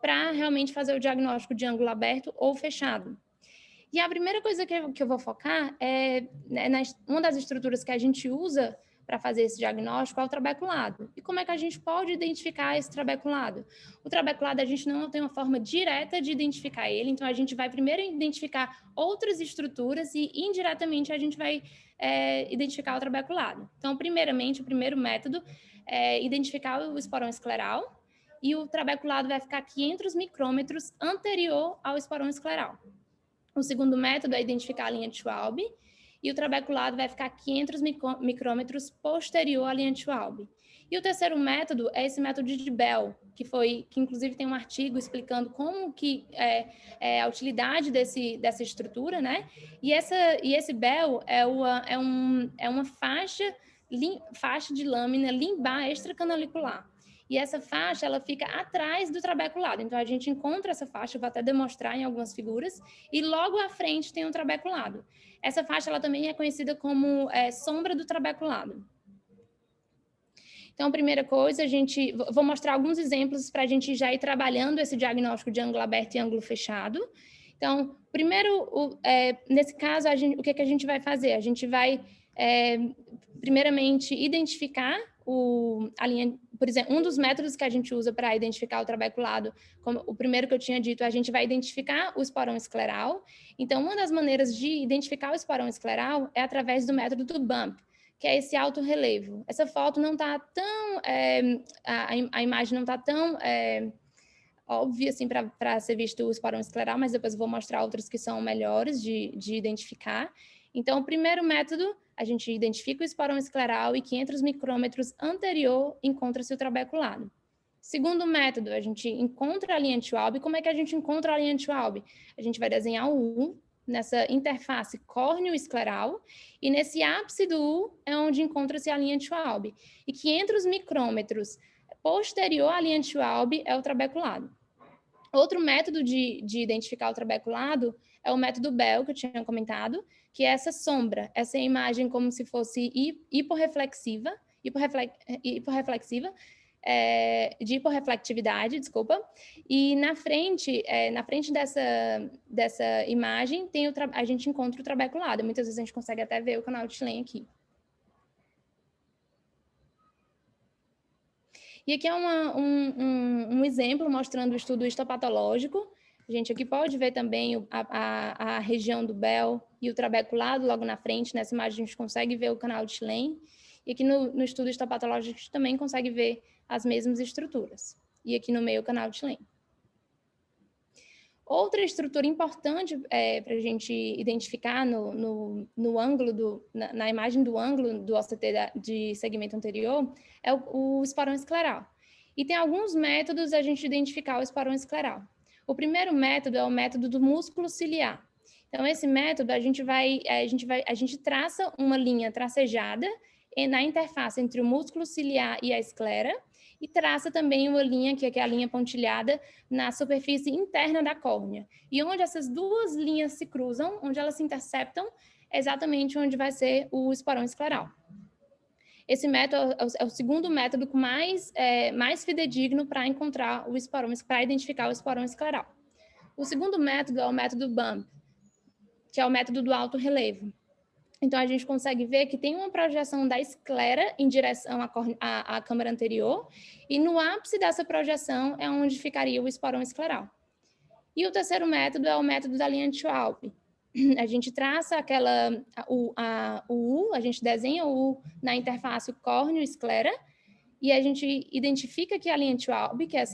para realmente fazer o diagnóstico de ângulo aberto ou fechado. E a primeira coisa que eu vou focar é uma das estruturas que a gente usa para fazer esse diagnóstico é o trabeculado. E como é que a gente pode identificar esse trabeculado? O trabeculado, a gente não tem uma forma direta de identificar ele, então a gente vai primeiro identificar outras estruturas e indiretamente a gente vai identificar o trabeculado. Então, primeiramente, o primeiro método é identificar o esporão escleral, e o trabeculado vai ficar 500 micrômetros anterior ao esporão escleral. O segundo método é identificar a linha de Schwalbe, e o trabeculado vai ficar 500 micrômetros posterior à linha de Schwalbe. E o terceiro método é esse método de Bell, que inclusive tem um artigo explicando como que é a utilidade dessa estrutura, né? E esse Bell é uma faixa de lâmina limbar extracanalicular. E essa faixa, ela fica atrás do trabeculado. Então, a gente encontra essa faixa, eu vou até demonstrar em algumas figuras, e logo à frente tem o trabeculado. Essa faixa, ela também é conhecida como sombra do trabeculado. Então, a primeira coisa, vou mostrar alguns exemplos para a gente já ir trabalhando esse diagnóstico de ângulo aberto e ângulo fechado. Então, primeiro, nesse caso, o que a gente vai fazer? A gente vai, primeiramente, identificar a linha, por exemplo, um dos métodos que a gente usa para identificar o trabeculado, como o primeiro que eu tinha dito, a gente vai identificar o esporão escleral. Então, uma das maneiras de identificar o esporão escleral é através do método do bump, que é esse alto relevo. Essa foto não está tão, a imagem não está tão óbvia assim para ser visto o esporão escleral, mas depois eu vou mostrar outros que são melhores de identificar. Então, o primeiro método, a gente identifica o esporão escleral e 500 micrômetros anterior encontra-se o trabeculado. Segundo método, a gente encontra a linha de Schwalbe. Como é que a gente encontra a linha de Schwalbe? A gente vai desenhar o U nessa interface córneo-escleral, e nesse ápice do U é onde encontra-se a linha de Schwalbe. E 500 micrômetros posterior à linha de Schwalbe é o trabeculado. Outro método de identificar o trabeculado é o método Bell, que eu tinha comentado, que é essa sombra, essa imagem como se fosse hiporreflexiva, de hiporreflectividade, desculpa, e na frente dessa imagem a gente encontra o trabeculado. Muitas vezes a gente consegue até ver o canal de Schlenk aqui. E aqui é um exemplo mostrando o estudo histopatológico. A gente aqui pode ver também a região do Bell e o trabeculado logo na frente. Nessa imagem a gente consegue ver o canal de Schlenk. E aqui no estudo histopatológico a gente também consegue ver as mesmas estruturas. E aqui no meio o canal de Schlenk. Outra estrutura importante para a gente identificar no ângulo, na imagem do ângulo do OCT de segmento anterior é o esporão escleral. E tem alguns métodos a gente identificar o esporão escleral. O primeiro método é o método do músculo ciliar. Então, esse método a gente traça uma linha tracejada na interface entre o músculo ciliar e a esclera, e traça também uma linha, que é a linha pontilhada, na superfície interna da córnea. E onde essas duas linhas se cruzam, onde elas se interceptam, é exatamente onde vai ser o esporão escleral. Esse método é o segundo método mais fidedigno para encontrar o esporão, para identificar o esporão escleral. O segundo método é o método BUMP, que é o método do alto relevo. Então, a gente consegue ver que tem uma projeção da esclera em direção à câmara anterior, e no ápice dessa projeção é onde ficaria o esporão escleral. E o terceiro método é o método da linha de Schwalbe. A gente traça o U, a gente desenha o U na interface córneo-esclera, e a gente identifica que a linha de Schwalbe, que é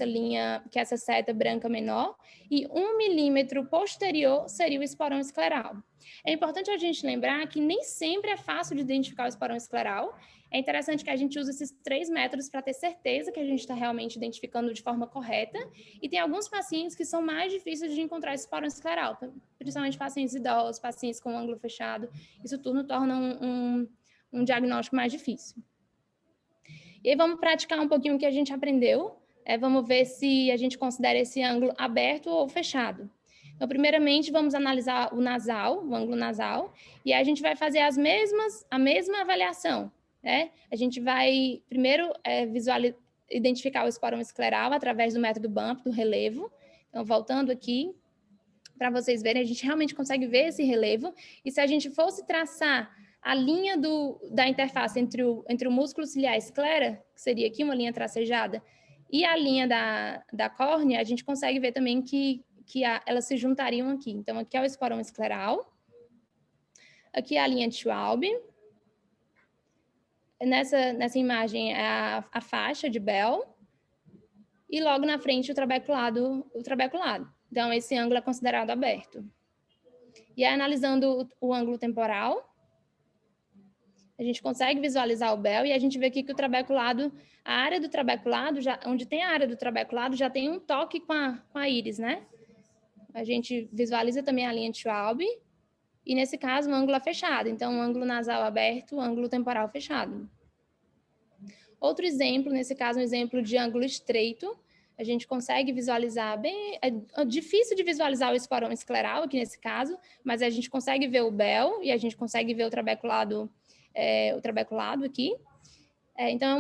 essa seta branca menor, e 1 milímetro posterior seria o esporão escleral. É importante a gente lembrar que nem sempre é fácil de identificar o esporão escleral. É interessante que a gente use esses 3 métodos para ter certeza que a gente está realmente identificando de forma correta. E tem alguns pacientes que são mais difíceis de encontrar esse esporão escleral, principalmente pacientes idosos, pacientes com ângulo fechado. Isso tudo torna um diagnóstico mais difícil. E aí vamos praticar um pouquinho o que a gente aprendeu. Vamos ver se a gente considera esse ângulo aberto ou fechado. Então, primeiramente, vamos analisar o ângulo nasal, e aí a gente vai fazer a mesma avaliação, né? A gente vai primeiro identificar o esporão escleral através do método BUMP, do relevo. Então, voltando aqui, para vocês verem, a gente realmente consegue ver esse relevo, e se a gente fosse traçar a linha da interface entre o músculo ciliar esclera, que seria aqui uma linha tracejada, e a linha da córnea, a gente consegue ver também que elas se juntariam aqui. Então, aqui é o esporão escleral, aqui é a linha de Schwalb, nessa imagem é a faixa de Bell, e logo na frente o trabeculado. Então, esse ângulo é considerado aberto. E aí, analisando o ângulo temporal, a gente consegue visualizar o Bell, e a gente vê aqui que o trabeculado, a área do trabeculado, onde tem a área do trabeculado, já tem um toque com a íris, né? A gente visualiza também a linha de Schwalb, e nesse caso o ângulo é fechado, então o ângulo nasal aberto, o ângulo temporal fechado. Outro exemplo, nesse caso, um exemplo de ângulo estreito, a gente consegue visualizar bem, é difícil de visualizar o esporão escleral aqui nesse caso, mas a gente consegue ver o Bell e a gente consegue ver o trabeculado aqui. Então é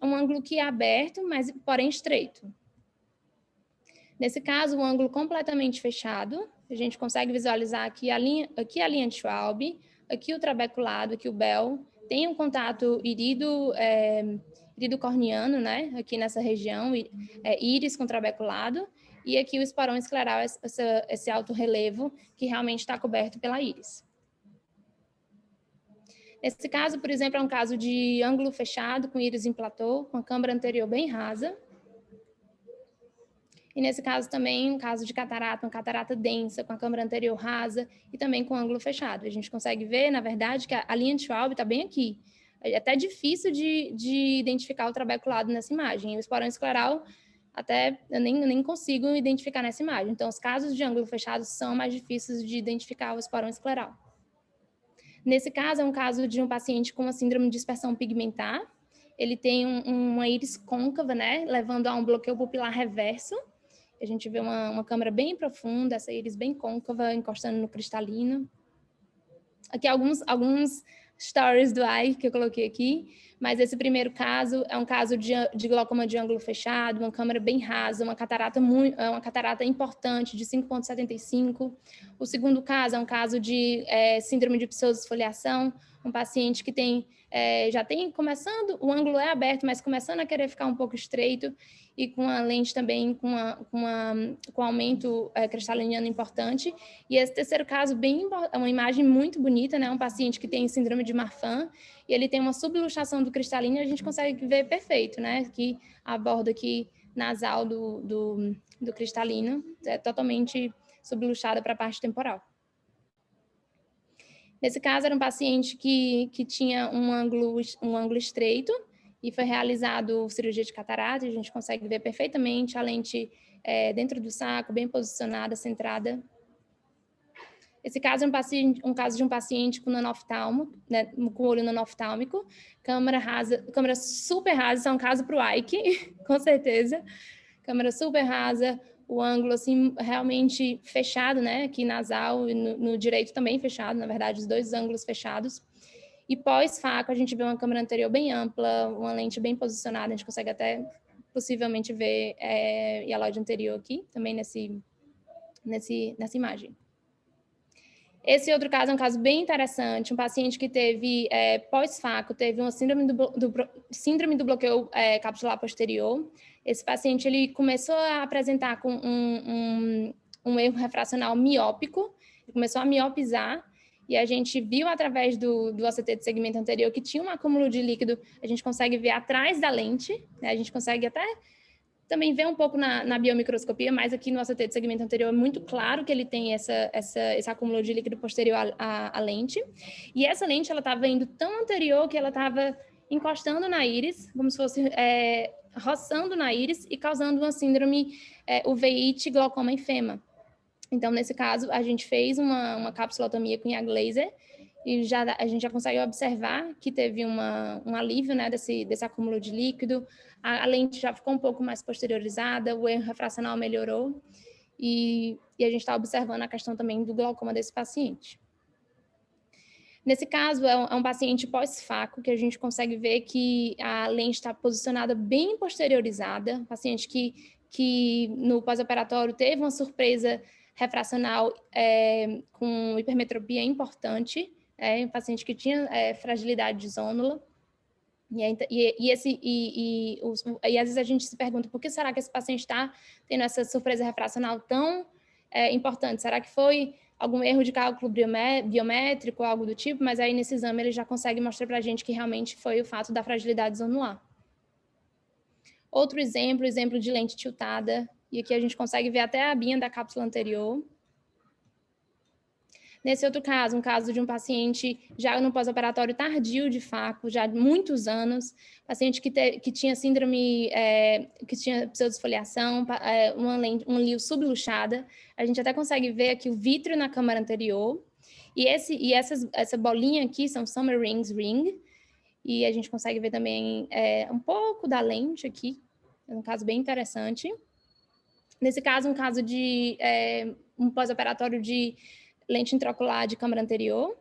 um ângulo que é aberto, mas porém estreito. Nesse caso, o ângulo completamente fechado, a gente consegue visualizar aqui a linha de Schwalb, aqui o trabeculado, aqui o Bell, tem um contato irido-corneano, né? Aqui nessa região, íris com trabeculado, e aqui o esporão escleral, esse alto relevo, que realmente está coberto pela íris. Nesse caso, por exemplo, é um caso de ângulo fechado, com íris em platô, com a câmara anterior bem rasa. E nesse caso também, um caso de catarata, uma catarata densa, com a câmara anterior rasa e também com ângulo fechado. A gente consegue ver, na verdade, que a linha de Schwalb está bem aqui. É até difícil de identificar o trabeculado nessa imagem. O esporão escleral, até eu nem consigo identificar nessa imagem. Então, os casos de ângulo fechado são mais difíceis de identificar o esporão escleral. Nesse caso, é um caso de um paciente com uma síndrome de dispersão pigmentar. Ele tem uma íris côncava, né, levando a um bloqueio pupilar reverso. A gente vê uma câmara bem profunda, essa íris bem côncava, encostando no cristalino. Aqui alguns stories do eye que eu coloquei aqui, mas esse primeiro caso é um caso de glaucoma de ângulo fechado, uma câmara bem rasa, uma catarata importante de 5,75. O segundo caso é um caso de síndrome de pseudoesfoliação, um paciente que já tem começando, o ângulo é aberto, mas começando a querer ficar um pouco estreito, e com a lente também com aumento cristaliniano importante. E esse terceiro caso, é uma imagem muito bonita, né? Um paciente que tem síndrome de Marfan, e ele tem uma subluxação do cristalino, e a gente consegue ver perfeito, né? Aqui, a borda aqui nasal do cristalino é totalmente subluxada para a parte temporal. Nesse caso, era um paciente que tinha um ângulo estreito, e foi realizado cirurgia de catarata, e a gente consegue ver perfeitamente a lente dentro do saco, bem posicionada, centrada. Esse caso é um caso de um paciente com nanoftalmo, né, com olho nanoftalmico, câmara super rasa, isso é um caso para o Ike, com certeza. Câmara super rasa, o ângulo assim realmente fechado, né, aqui nasal e no direito também fechado, na verdade, os dois ângulos fechados. E pós-faco, a gente vê uma câmara anterior bem ampla, uma lente bem posicionada, a gente consegue até possivelmente ver hialóide anterior aqui, também nessa imagem. Esse outro caso é um caso bem interessante, um paciente que teve, pós-faco, teve uma síndrome do bloqueio capsular posterior. Esse paciente, ele começou a apresentar com um erro refracional miópico, ele começou a miopizar, e a gente viu através do OCT de segmento anterior que tinha um acúmulo de líquido, a gente consegue ver atrás da lente, né? A gente consegue até também ver um pouco na biomicroscopia, mas aqui no OCT de segmento anterior é muito claro que ele tem esse acúmulo de líquido posterior à lente. E essa lente, ela estava indo tão anterior que ela estava encostando na íris, como se fosse roçando na íris e causando uma síndrome uveíte glaucoma enfema. Então, nesse caso, a gente fez uma capsulotomia com IAG laser e a gente já consegue observar que teve um alívio, né, desse acúmulo de líquido. A lente já ficou um pouco mais posteriorizada, o erro refracional melhorou e a gente está observando a questão também do glaucoma desse paciente. Nesse caso, é um paciente pós-faco, que a gente consegue ver que a lente está posicionada bem posteriorizada, paciente que no pós-operatório teve uma surpresa refracional com hipermetropia importante, um paciente que tinha fragilidade de zônula. E às vezes a gente se pergunta por que será que esse paciente está tendo essa surpresa refracional tão importante? Será que foi algum erro de cálculo biométrico, algo do tipo? Mas aí nesse exame ele já consegue mostrar para a gente que realmente foi o fato da fragilidade zonular. Outro exemplo de lente tiltada, e aqui a gente consegue ver até a abinha da cápsula anterior. Nesse outro caso, um caso de um paciente já no pós-operatório tardio de FACO, já há muitos anos, paciente que tinha síndrome, que tinha pseudosfoliação, uma lio subluxada. A gente até consegue ver aqui o vítreo na câmara anterior. E essa bolinha aqui são Summer Rings Ring. E a gente consegue ver também um pouco da lente aqui, é um caso bem interessante. Nesse caso, um caso de um pós-operatório de lente intraocular de câmara anterior.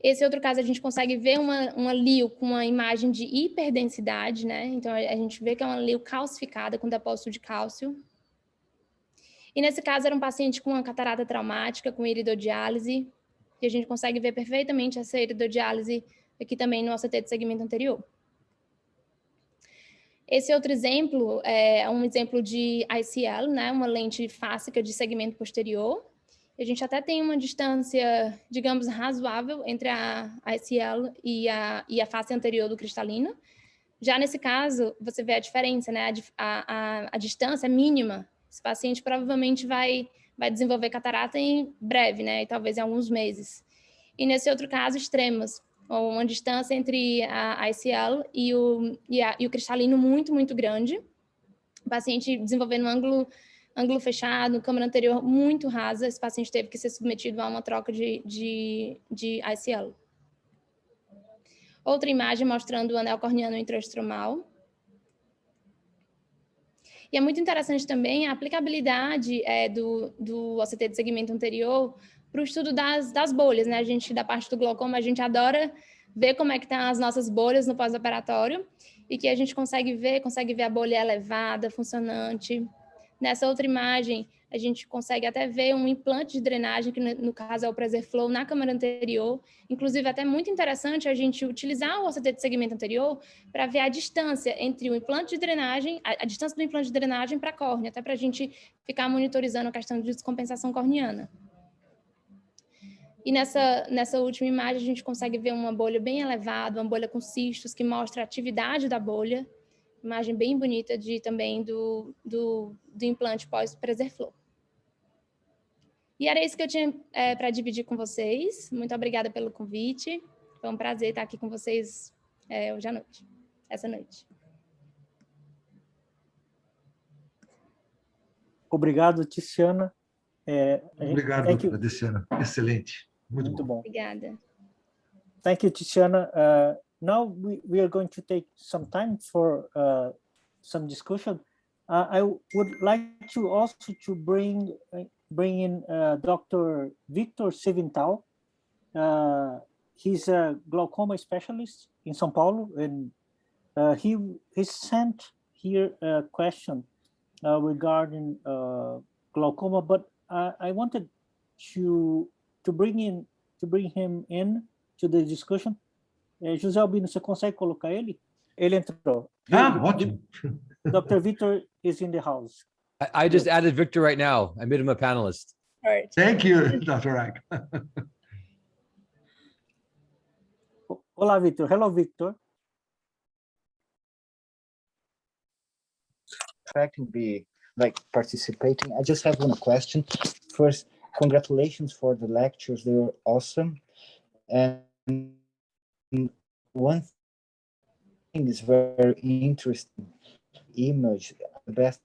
Esse outro caso, a gente consegue ver uma lio com uma imagem de hiperdensidade, né? Então, a gente vê que é uma lio calcificada com depósito de cálcio. E nesse caso, era um paciente com uma catarata traumática, com iridodiálise, e a gente consegue ver perfeitamente essa iridodiálise aqui também no OCT de segmento anterior. Esse outro exemplo é um exemplo de ICL, né, uma lente fásica de segmento posterior. A gente até tem uma distância, digamos, razoável entre a ICL e a face anterior do cristalino. Já nesse caso, você vê a diferença, né? A distância é mínima. Esse paciente provavelmente vai desenvolver catarata em breve, né? E talvez em alguns meses. E nesse outro caso, extremos, uma distância entre a ICL e o cristalino muito, muito grande. O paciente desenvolvendo um ângulo fechado, câmara anterior muito rasa. Esse paciente teve que ser submetido a uma troca de ICL. Outra imagem mostrando o anel corneano intraestromal. E é muito interessante também a aplicabilidade do OCT de segmento anterior para o estudo das bolhas, né? A gente, da parte do glaucoma, a gente adora ver como é que estão as nossas bolhas no pós-operatório e que a gente consegue ver a bolha elevada, funcionante. Nessa outra imagem, a gente consegue até ver um implante de drenagem, que no caso é o Trazer Flow, na câmara anterior. Inclusive, até muito interessante a gente utilizar o OCT de segmento anterior para ver a distância entre o implante de drenagem, a distância do implante de drenagem para a córnea, até para a gente ficar monitorizando a questão de descompensação corneana. E nessa última imagem, a gente consegue ver uma bolha bem elevada, uma bolha com cistos, que mostra a atividade da bolha. Imagem bem bonita também do implante pós-Trazer Flow. E era isso que eu tinha para dividir com vocês. Muito obrigada pelo convite. Foi um prazer estar aqui com vocês hoje à noite, essa noite. Obrigado, Tiziana. Obrigado, doutora Tiziana. Excelente. Muito bom. Obrigada. Thank you, Tiziana. Now we are going to take some time for some discussion. I would like to also to bring in Dr. Victor Sevintal. He's a glaucoma specialist in São Paulo, and he sent here a question regarding glaucoma, but I wanted to bring him in to the discussion. José Albino, você consegue colocar ele? Ele entrou. Ótimo. Dr. Victor is in the house. I just added Victor right now. I made him a panelist. All right. Thank you, Dr. Reich. Olá, Victor. Hello, Victor. To be participating. I just have one question. First, congratulations for the lectures. They were awesome. And one thing is very interesting image, the best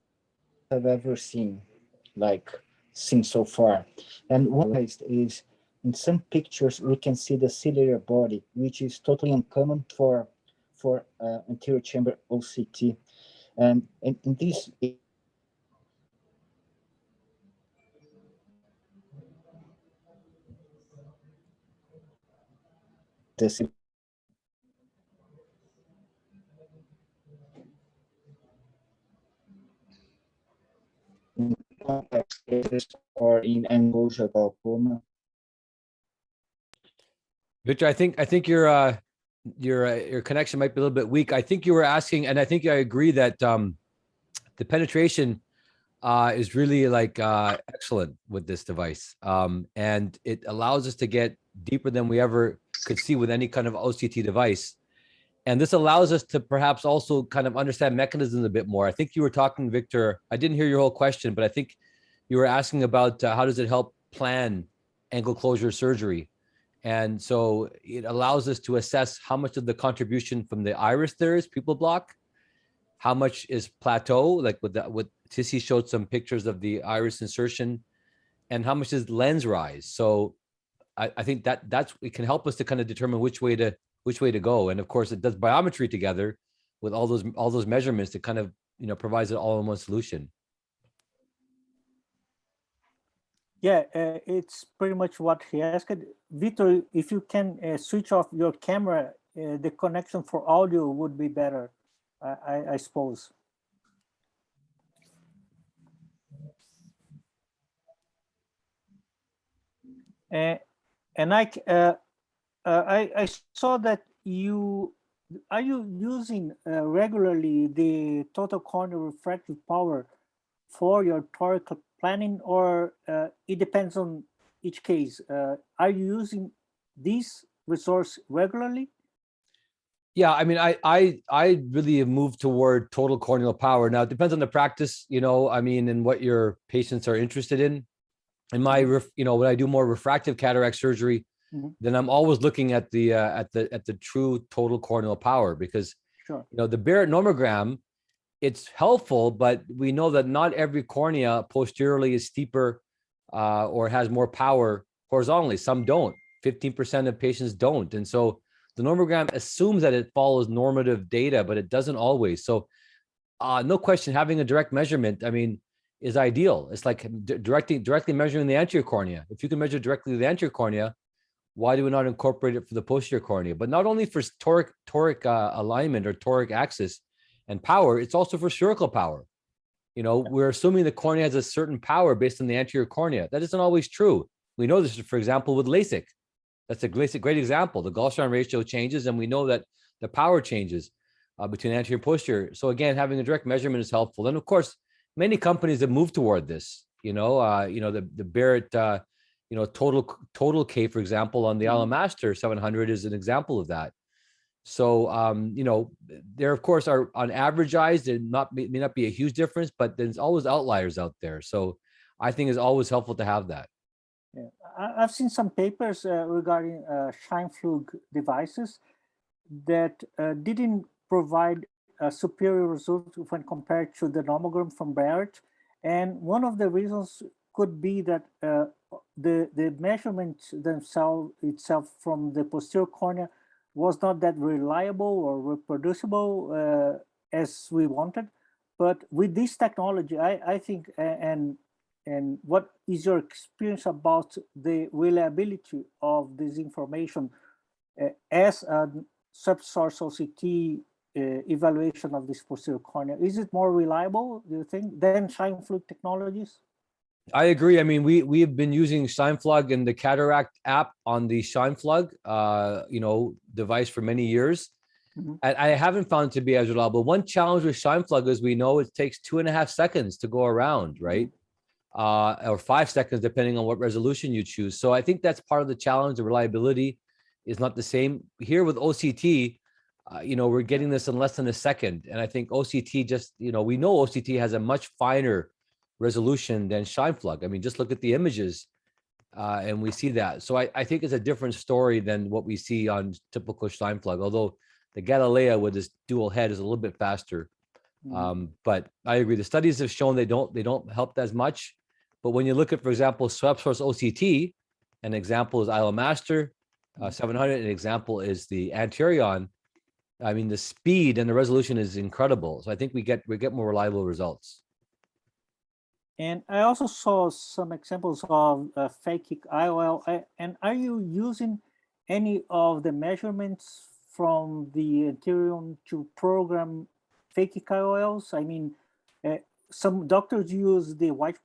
I've ever seen so far. And one is in some pictures we can see the ciliary body, which is totally uncommon for anterior chamber OCT. And in this cases or in angiosa glaucoma? Victor, I think your connection might be a little bit weak. I think you were asking, and I think I agree that the penetration is really like excellent with this device, and it allows us to get deeper than we ever could see with any kind of OCT device. And this allows us to perhaps also kind of understand mechanisms a bit more. I think you were talking, Victor, I didn't hear your whole question, but I think you were asking about how does it help plan angle closure surgery? And so it allows us to assess how much of the contribution from the iris there is pupil block, how much is plateau, like with Tissy showed some pictures of the iris insertion, and how much is lens rise. So I think that's it can help us to kind of determine which way to go. And of course, it does biometry together with all those measurements that kind of provides it all in one solution. Yeah, it's pretty much what he asked. Victor, if you can switch off your camera, the connection for audio would be better, I suppose. And I saw that are you using regularly the total corneal refractive power for your toric planning, or it depends on each case? Are you using this resource regularly? Yeah, I mean, I really have moved toward total corneal power. Now, it depends on the practice, I mean, and what your patients are interested in. In my, when I do more refractive cataract surgery, then I'm always looking at the true total corneal power, because sure. The Barrett nomogram, it's helpful, but we know that not every cornea posteriorly is steeper or has more power horizontally. Some don't. 15% of patients don't, and so the nomogram assumes that it follows normative data, but it doesn't always. So, no question, having a direct measurement, I mean, is ideal. It's like directly measuring the anterior cornea. If you can measure directly the anterior cornea, why do we not incorporate it for the posterior cornea? But not only for toric alignment or toric axis and power, it's also for spherical power. We're assuming the cornea has a certain power based on the anterior cornea. That isn't always true. We know this, for example, with LASIK. That's a great example. The Gaussian ratio changes, and we know that the power changes between anterior and posterior. So again, having a direct measurement is helpful. And of course, many companies have moved toward this. The Barrett, total K, for example, on the Alamaster 700 is an example of that. So, there of course are on average eyes, there may not be a huge difference, but there's always outliers out there. So I think it's always helpful to have that. Yeah. I've seen some papers regarding Scheimpflug devices that didn't provide a superior result when compared to the nomogram from Barrett. And one of the reasons could be that the measurements itself from the posterior cornea was not that reliable or reproducible as we wanted. But with this technology, I think, and what is your experience about the reliability of this information as a Swept Source OCT evaluation of this posterior cornea? Is it more reliable, do you think, than Scheimpflug technologies? I agree. I mean, we have been using Scheimpflug and the cataract app on the Scheimpflug, device for many years. I haven't found it to be as reliable. One challenge with Scheimpflug is we know it takes 2.5 seconds to go around, right? Or 5 seconds, depending on what resolution you choose. So I think that's part of the challenge. The reliability is not the same. Here with OCT, we're getting this in less than a second. And I think OCT just, we know OCT has a much finer resolution than Scheimpflug. I mean, just look at the images and we see that. So I think it's a different story than what we see on typical Scheimpflug, although the Galileo with this dual head is a little bit faster. But I agree. The studies have shown they don't help as much. But when you look at, for example, Swept Source OCT, an example is Alamaster 700, an example is the ANTERION. I mean, the speed and the resolution is incredible. So I think we get more reliable results. And I also saw some examples of phakic IOL. And are you using any of the measurements from the ANTERION to program phakic IOLs? I mean, some doctors use the white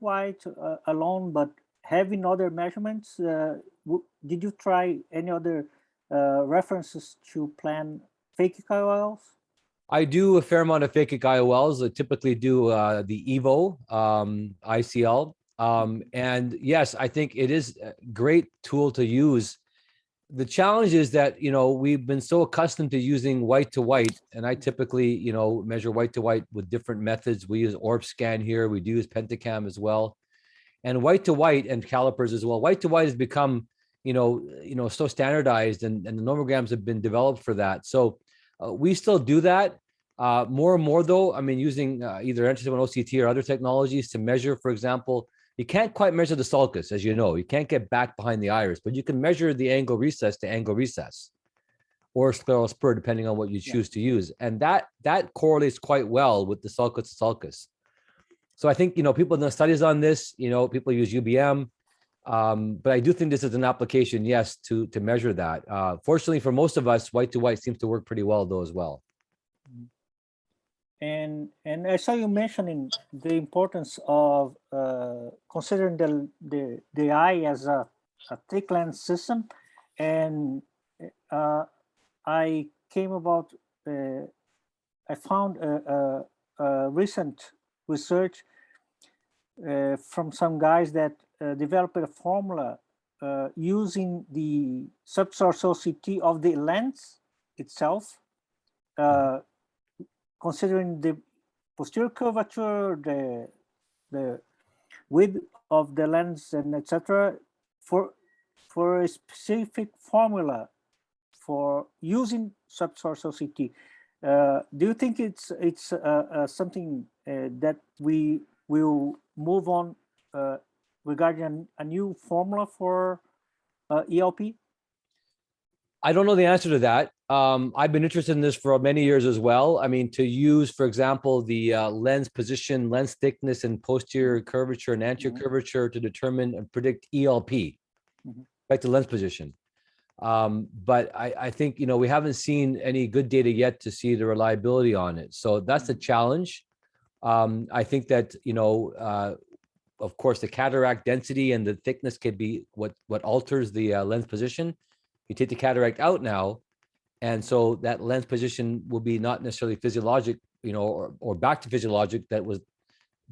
alone, but having other measurements. Did you try any other references to plan phakic IOLs? I do a fair amount of phakic IOLs. I typically do the EVO ICL. And yes, I think it is a great tool to use. The challenge is that, you know, we've been so accustomed to using white to white, and I typically, you know, measure white to white with different methods. We use ORB scan here. We do use Pentacam as well, and white to white and calipers as well. White to white has become, you know, so standardized, and the nomograms have been developed for that. So we still do that more and more, though. I mean, using either ANTERION OCT or other technologies to measure, for example. You can't quite measure the sulcus, as you know. You can't get back behind the iris, but you can measure the angle recess to angle recess, or scleral spur, depending on what you choose to use. And that correlates quite well with the sulcus to sulcus. So I think, you know, people have done studies on this. You know, people use UBM, but I do think this is an application, yes, to measure that. Fortunately, for most of us, white to white seems to work pretty well, though, as well. And I saw you mentioning the importance of considering the eye as a thick lens system, and I came about I found a recent research from some guys that developed a formula using the Swept Source OCT of the lens itself. Considering the posterior curvature, the width of the lens, and etc., for a specific formula for using Swept Source OCT. Do you think it's something that we will move on regarding a new formula for ELP? I don't know the answer to that. I've been interested in this for many years as well. I mean, to use, for example, the lens position, lens thickness, and posterior curvature and anterior curvature to determine and predict ELP, right, the lens position. But I think, you know, we haven't seen any good data yet to see the reliability on it. So that's the challenge. I think that, you know, of course, the cataract density and the thickness could be what alters the lens position. You take the cataract out now, and so that lens position will be not necessarily physiologic, you know, or back to physiologic, that was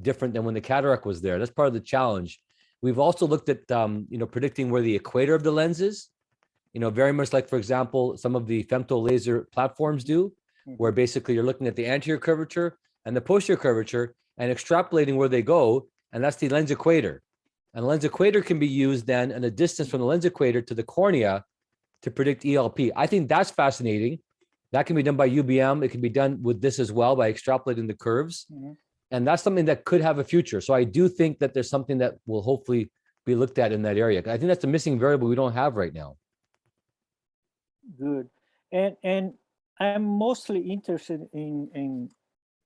different than when the cataract was there. That's part of the challenge. We've also looked at, you know, predicting where the equator of the lens is, you know, very much like, for example, some of the femto laser platforms do, where basically you're looking at the anterior curvature and the posterior curvature and extrapolating where they go, and that's the lens equator. And the lens equator can be used then in a distance from the lens equator to the cornea to predict ELP. I think that's fascinating. That can be done by UBM. It can be done with this as well by extrapolating the curves. And that's something that could have a future. So I do think that there's something that will hopefully be looked at in that area. I think that's a missing variable we don't have right now. Good. And I'm mostly interested in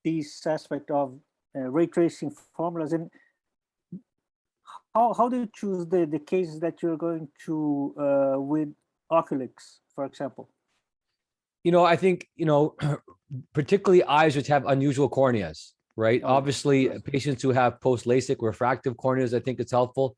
this aspect of ray tracing formulas. And how do you choose the cases that you're going to with Oculix, for example? You know, I think, you know, particularly eyes which have unusual corneas, right? Obviously, patients who have post-LASIK refractive corneas, I think it's helpful.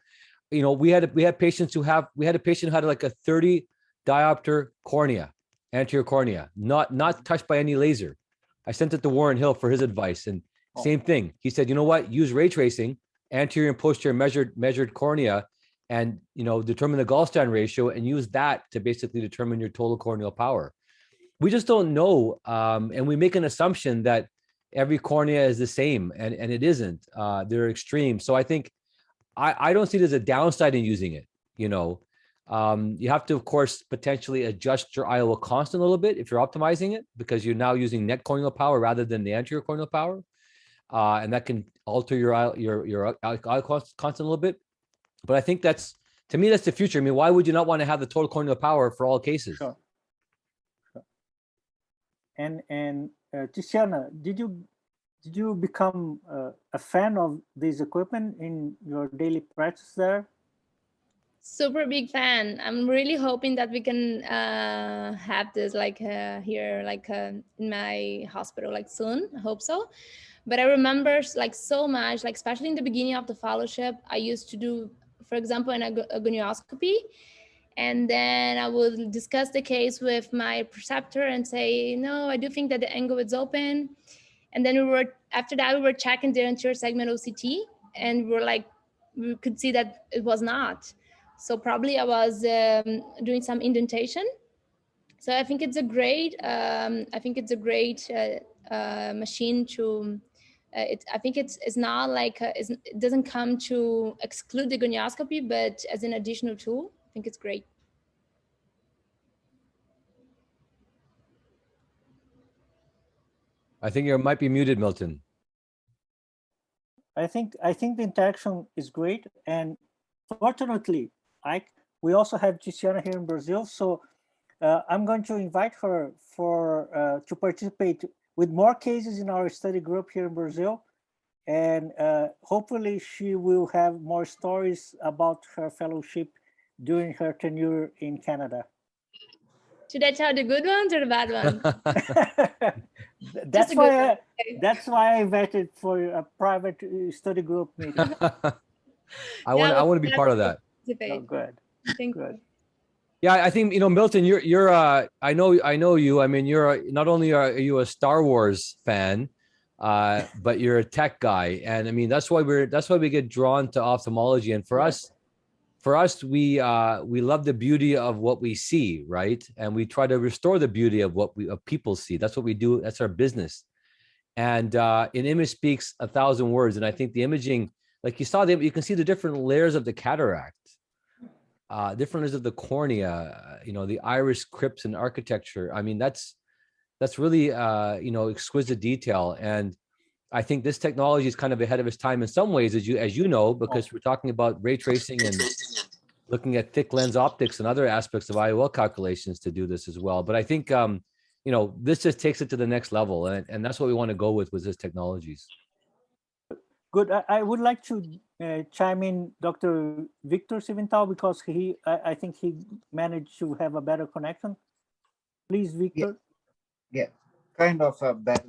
You know, we had patients who we had a patient who had like a 30 diopter cornea, anterior cornea, not touched by any laser. I sent it to Warren Hill for his advice, and same thing. He said, you know what, use ray tracing, anterior and posterior measured cornea, and, you know, determine the Gallstein ratio and use that to basically determine your total corneal power. We just don't know, and we make an assumption that every cornea is the same, and it isn't. They're extreme. So I think I don't see it as a downside in using it. You know, you have to, of course, potentially adjust your IOL constant a little bit if you're optimizing it, because you're now using net corneal power rather than the anterior corneal power, and that can alter your IOL constant a little bit. But I think that's, to me, that's the future. I mean, why would you not want to have the total corneal power for all cases? Sure. And Tiziana, did you become a fan of this equipment in your daily practice there? Super big fan. I'm really hoping that we can have this like here, like in my hospital, like soon. I hope so. But I remember like so much, like especially in the beginning of the fellowship, I used to do, for example, an agonioscopy. And then I would discuss the case with my preceptor and say, no, I do think that the angle is open. And then after that, we were checking the anterior segment OCT, and we could see that it was not. So probably I was doing some indentation. So I think it's a great, machine to, I think it's not like, it doesn't come to exclude the gonioscopy, but as an additional tool, I think it's great. I think you might be muted, Milton. I think the interaction is great, and fortunately, we also have Tiziana here in Brazil, so I'm going to invite her to participate with more cases in our study group here in Brazil, and hopefully she will have more stories about her fellowship during her tenure in Canada. Should I tell the good ones or the bad ones? That's why I invited for a private study group meeting. I want to be part of that. Oh, good. Thank you. Yeah, I think, you know, Milton, you're I know you. I mean, not only are you a Star Wars fan, but you're a tech guy, and I mean that's why we get drawn to ophthalmology. And for us, we love the beauty of what we see, right? And we try to restore the beauty of what people see. That's what we do. That's our business. And an image speaks 1,000 words. And I think the imaging, like you can see the different layers of the cataract, different layers of the cornea, you know, the iris crypts and architecture. I mean, that's really, you know, exquisite detail. And I think this technology is kind of ahead of its time in some ways, as you know, because we're talking about ray tracing and looking at thick lens optics and other aspects of IOL calculations to do this as well. But I think, you know, this just takes it to the next level, and that's what we want to go with this technologies. Good. I would like to chime in Dr. Victor Sivental, because I think he managed to have a better connection. Please, Victor. Yeah. Kind of a bad,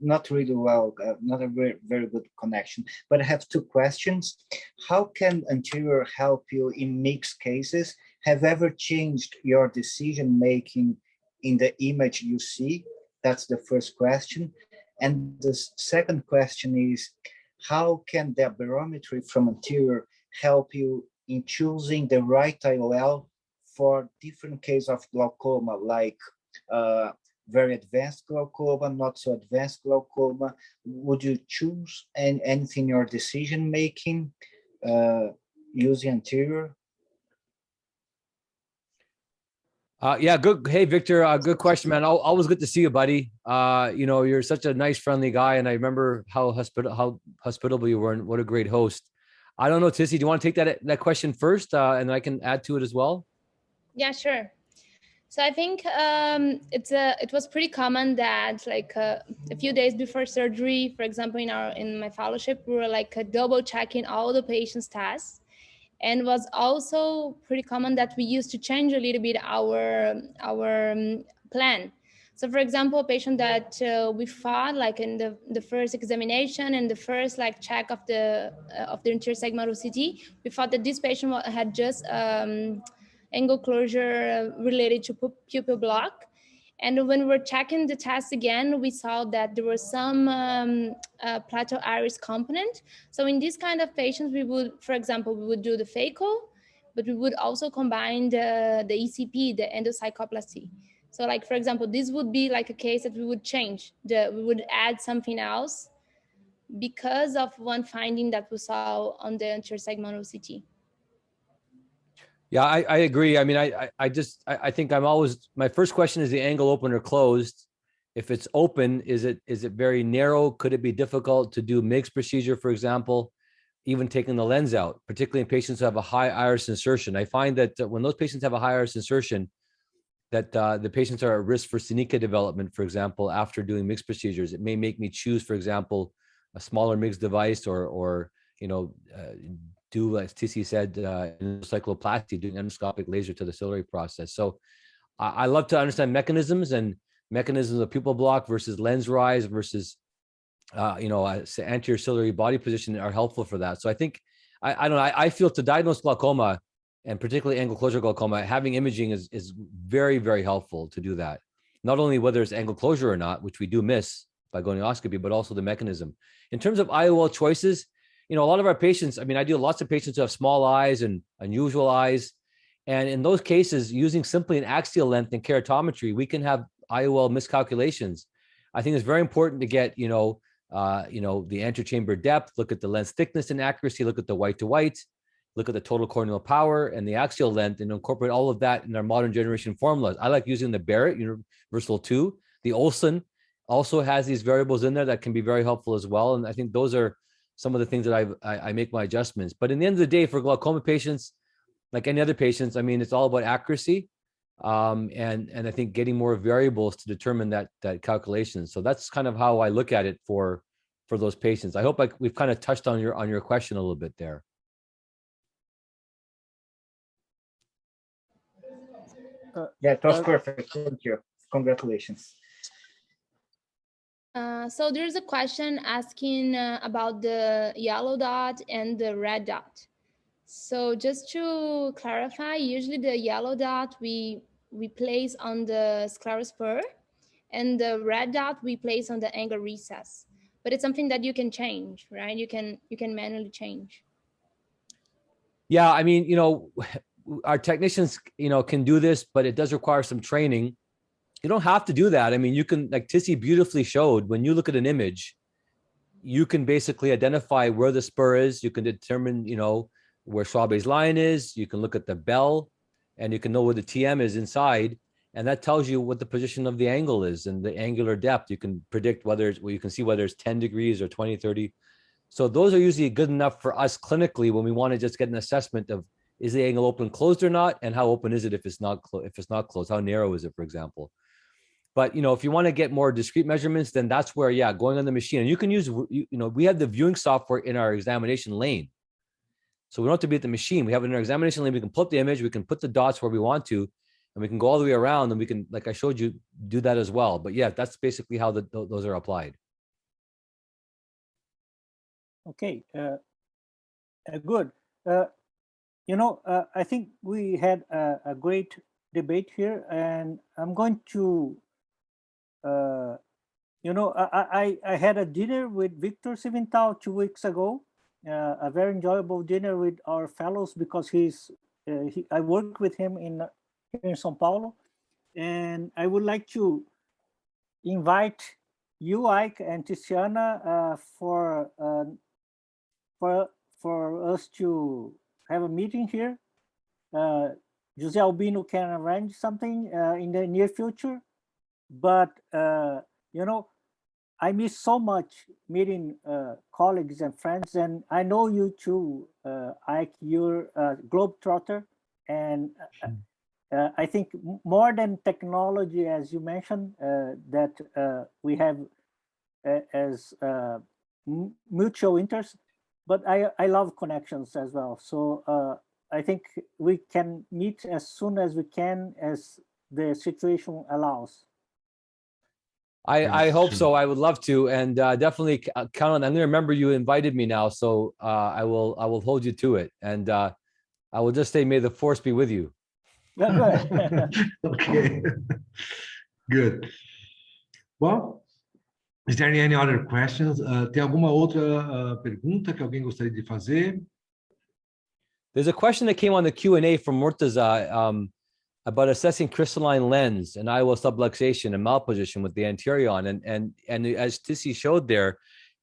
not really well, not a very good connection. But I have two questions. How can anterior help you in mixed cases? Have ever changed your decision making in the image you see? That's the first question. And the second question is, how can the barometry from anterior help you in choosing the right IOL for different cases of glaucoma, like very advanced glaucoma, not so advanced glaucoma? Would you choose anything in your decision making using anterior? Yeah, good. Hey, Victor, good question, man. Always good to see you, buddy. You know, you're such a nice, friendly guy, and I remember how hospitable you were, and what a great host. I don't know, Tissy, do you want to take that question first, and I can add to it as well? Yeah, sure. So I think it was pretty common that like a few days before surgery, for example, in my fellowship, we were like double checking all the patients' tests, and was also pretty common that we used to change a little bit our plan. So for example, a patient that we thought like in the first examination and the first like check of the anterior segment OCT, we thought that this patient had just angle closure related to pupil block. And when we were checking the test again, we saw that there was some plateau iris component. So in this kind of patients, we would, for example, we would do the phaco, but we would also combine the ECP, the endocycloplasty. So like, for example, this would be like a case that we would change, we would add something else because of one finding that we saw on the anterior segment OCT. Yeah, I agree. I mean, I think I'm always, my first question is the angle open or closed. If it's open, is it very narrow? Could it be difficult to do MIGS procedure, for example, even taking the lens out, particularly in patients who have a high iris insertion? I find that when those patients have a high iris insertion, that the patients are at risk for synechial development, for example, after doing MIGS procedures. It may make me choose, for example, a smaller MIGS device or you know, do, as TC said, cycloplasty, doing endoscopic laser to the ciliary process. So I love to understand mechanisms of pupil block versus lens rise versus, anterior ciliary body position are helpful for that. So I think, I don't know, I feel to diagnose glaucoma, and particularly angle closure glaucoma, having imaging is very, very helpful to do that. Not only whether it's angle closure or not, which we do miss by gonioscopy, but also the mechanism. In terms of IOL choices, a lot of our patients, I do lots of patients who have small eyes and unusual eyes. And in those cases, using simply an axial length and keratometry, we can have IOL miscalculations. I think it's very important to get, the anterior chamber depth, look at the lens thickness and accuracy, look at the white to white, look at the total corneal power and the axial length, and incorporate all of that in our modern generation formulas. I like using the Barrett Universal 2. The Olsen also has these variables in there that can be very helpful as well. And I think those are some of the things that I make my adjustments. But in the end of the day, for glaucoma patients, like any other patients, it's all about accuracy. And I think getting more variables to determine that calculation. So that's kind of how I look at it for those patients. I hope we've kind of touched on your question a little bit there. Yeah, that was perfect. Thank you. Congratulations. So there's a question asking about the yellow dot and the red dot. So just to clarify, usually the yellow dot we place on the scleral spur, and the red dot we place on the angle recess. But it's something that you can change, right? You can manually change. Yeah, our technicians, can do this, but it does require some training. You don't have to do that. You can, like Tissy beautifully showed, when you look at an image, you can basically identify where the spur is. You can determine, where Schwabe's line is. You can look at the bell, and you can know where the TM is inside. And that tells you what the position of the angle is and the angular depth. You can predict you can see whether it's 10 degrees or 20, 30. So those are usually good enough for us clinically when we want to just get an assessment of, is the angle open closed or not? And how open is it if it's not closed? How narrow is it, for example? But, if you want to get more discrete measurements, then that's where, going on the machine. And you can use, we have the viewing software in our examination lane. So we don't have to be at the machine. We have it in our examination lane. We can pull up the image. We can put the dots where we want to, and we can go all the way around, and we can, like I showed you, do that as well. But yeah, that's basically how those are applied. Okay, good. I think we had a great debate here, and I'm going to, I had a dinner with Victor Civintal 2 weeks ago, a very enjoyable dinner with our fellows, because I work with him here in São Paulo, and I would like to invite you, Ike, and Tiziana for us to have a meeting here. Jose Albino can arrange something in the near future, but I miss so much meeting colleagues and friends, and I know you too, Ike. You're a globetrotter, and I think more than technology, as you mentioned, that we have as mutual interest, but I love connections as well. So I think we can meet as soon as we can, as the situation allows. I hope so. I would love to, and definitely count on. I'm going to remember you invited me now, so I will hold you to it, and I will just say, may the force be with you. Okay, good. Well, is there any other questions? Tem alguma outra pergunta que alguém gostaria de fazer? There's a question that came on the Q&A from Murtaza about assessing crystalline lens and IOL subluxation and malposition with the ANTERION. And as Tissy showed there,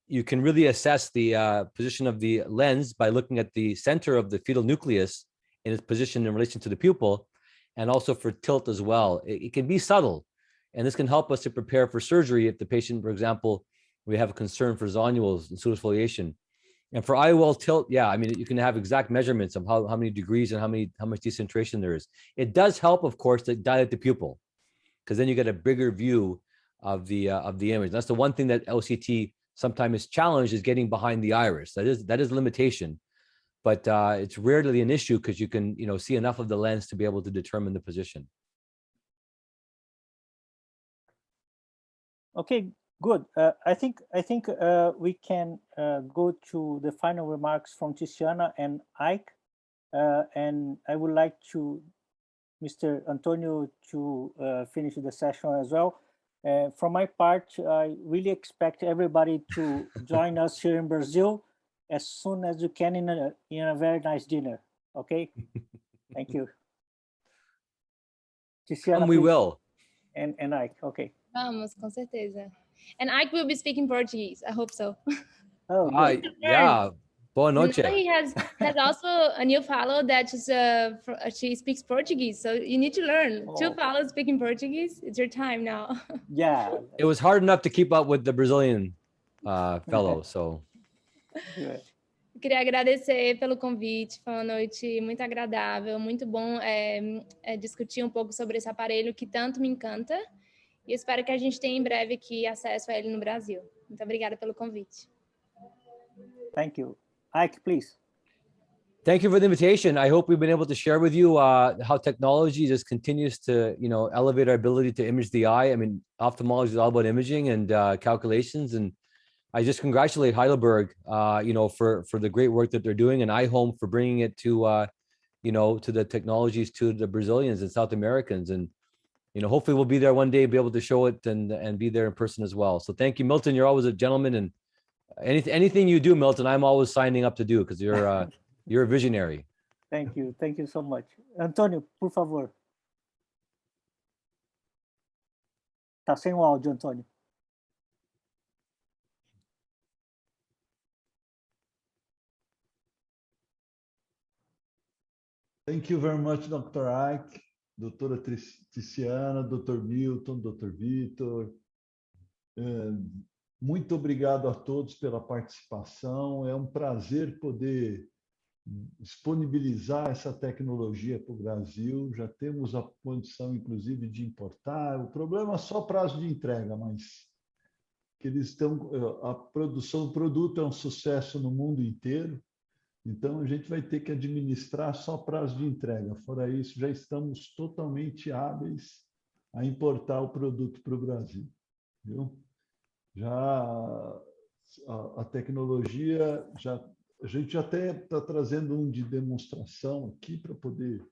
you can really assess the position of the lens by looking at the center of the fetal nucleus in its position in relation to the pupil, and also for tilt as well. It can be subtle, and this can help us to prepare for surgery if the patient, for example, we have a concern for zonules and pseudofoliation. And for IOL tilt, you can have exact measurements of how many degrees and how much decentration there is. It does help, of course, to dilate the pupil, because then you get a bigger view of the image. That's the one thing that LCT sometimes is challenged, is getting behind the iris. That is limitation. but it's rarely an issue because you can, see enough of the lens to be able to determine the position. Okay, good. I think we can go to the final remarks from Tiziana and Ike, and I would like to Mr. Antonio to finish the session as well. From my part, I really expect everybody to join us here in Brazil as soon as you can in a very nice dinner. Okay, thank you. Tiziana, We please. will. And Ike, okay. Vamos, com certeza. And Ike will be speaking Portuguese. I hope so. Oh, good. Yeah. Boa noche. Now he has also a new fellow that she speaks Portuguese. So you need to learn. Oh. 2 fellows speaking Portuguese. It's your time now. Yeah. It was hard enough to keep up with the Brazilian fellow, so. Good. Eu queria agradecer pelo convite, foi uma noite muito agradável, muito bom discutir um pouco sobre esse aparelho que tanto me encanta e espero que a gente tenha em breve aqui acesso a ele no Brasil. Muito obrigada pelo convite. Thank you. Ike, please. Thank you for the invitation. I hope we've been able to share with you how technology just continues to, elevate our ability to image the eye. I mean, ophthalmology is all about imaging and calculations, and I just congratulate Heidelberg, for the great work that they're doing, and iHome for bringing it to, to the technologies to the Brazilians and South Americans, and hopefully we'll be there one day, be able to show it and be there in person as well. So thank you, Milton. You're always a gentleman, and anything you do, Milton, I'm always signing up to do because you're a visionary. Thank you so much. Antônio, por favor. Tá sem o áudio, Antônio. Thank you very much, Dr. Ike, doutora Tiziana, Dr. Milton, Dr. Vitor. Muito obrigado a todos pela participação. É um prazer poder disponibilizar essa tecnologia para o Brasil. Já temos a condição, inclusive, de importar. O problema é só prazo de entrega, mas que a produção do produto é um sucesso no mundo inteiro. Então, a gente vai ter que administrar só prazo de entrega. Fora isso, já estamos totalmente hábeis a importar o produto para o Brasil. Viu? Já a tecnologia, a gente até está trazendo um de demonstração aqui para poder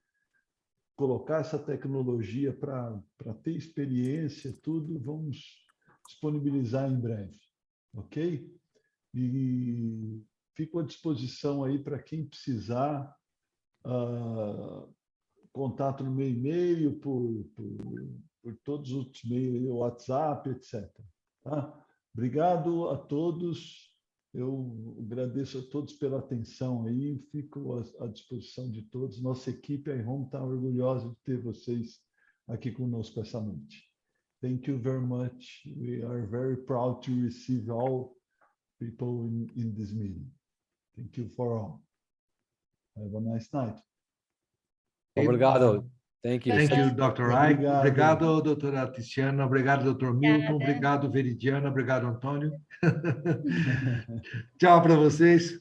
colocar essa tecnologia para ter experiência, tudo. Vamos disponibilizar em breve, ok? E fico à disposição aí para quem precisar, contato no meu e-mail, por todos os outros meios, WhatsApp, etc. Tá? Obrigado a todos. Eu agradeço a todos pela atenção aí. Fico à disposição de todos. Nossa equipe, a iHome, está orgulhosa de ter vocês aqui conosco essa noite. Thank you very much. We are very proud to receive all people in this meeting. Thank you for all. Have a nice night. Obrigado. Thank you. Thank you, Dr. Ike. Obrigado, doutora Tiziana. Obrigado, Dr. Milton. Obrigado, Veridiana. Obrigado, Antônio. Tchau para vocês.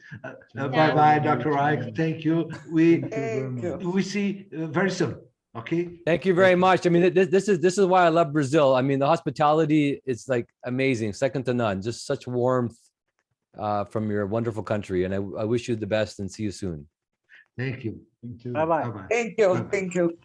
Bye bye, Dr. Ike. Thank you. We see very soon. Okay. Thank you very much. I mean, this is why I love Brazil. I mean, the hospitality is like amazing, second to none. Just such warmth from your wonderful country, and I wish you the best and see you soon. Thank you. Thank you. Bye bye. Bye-bye. Thank you. Bye-bye. Thank you.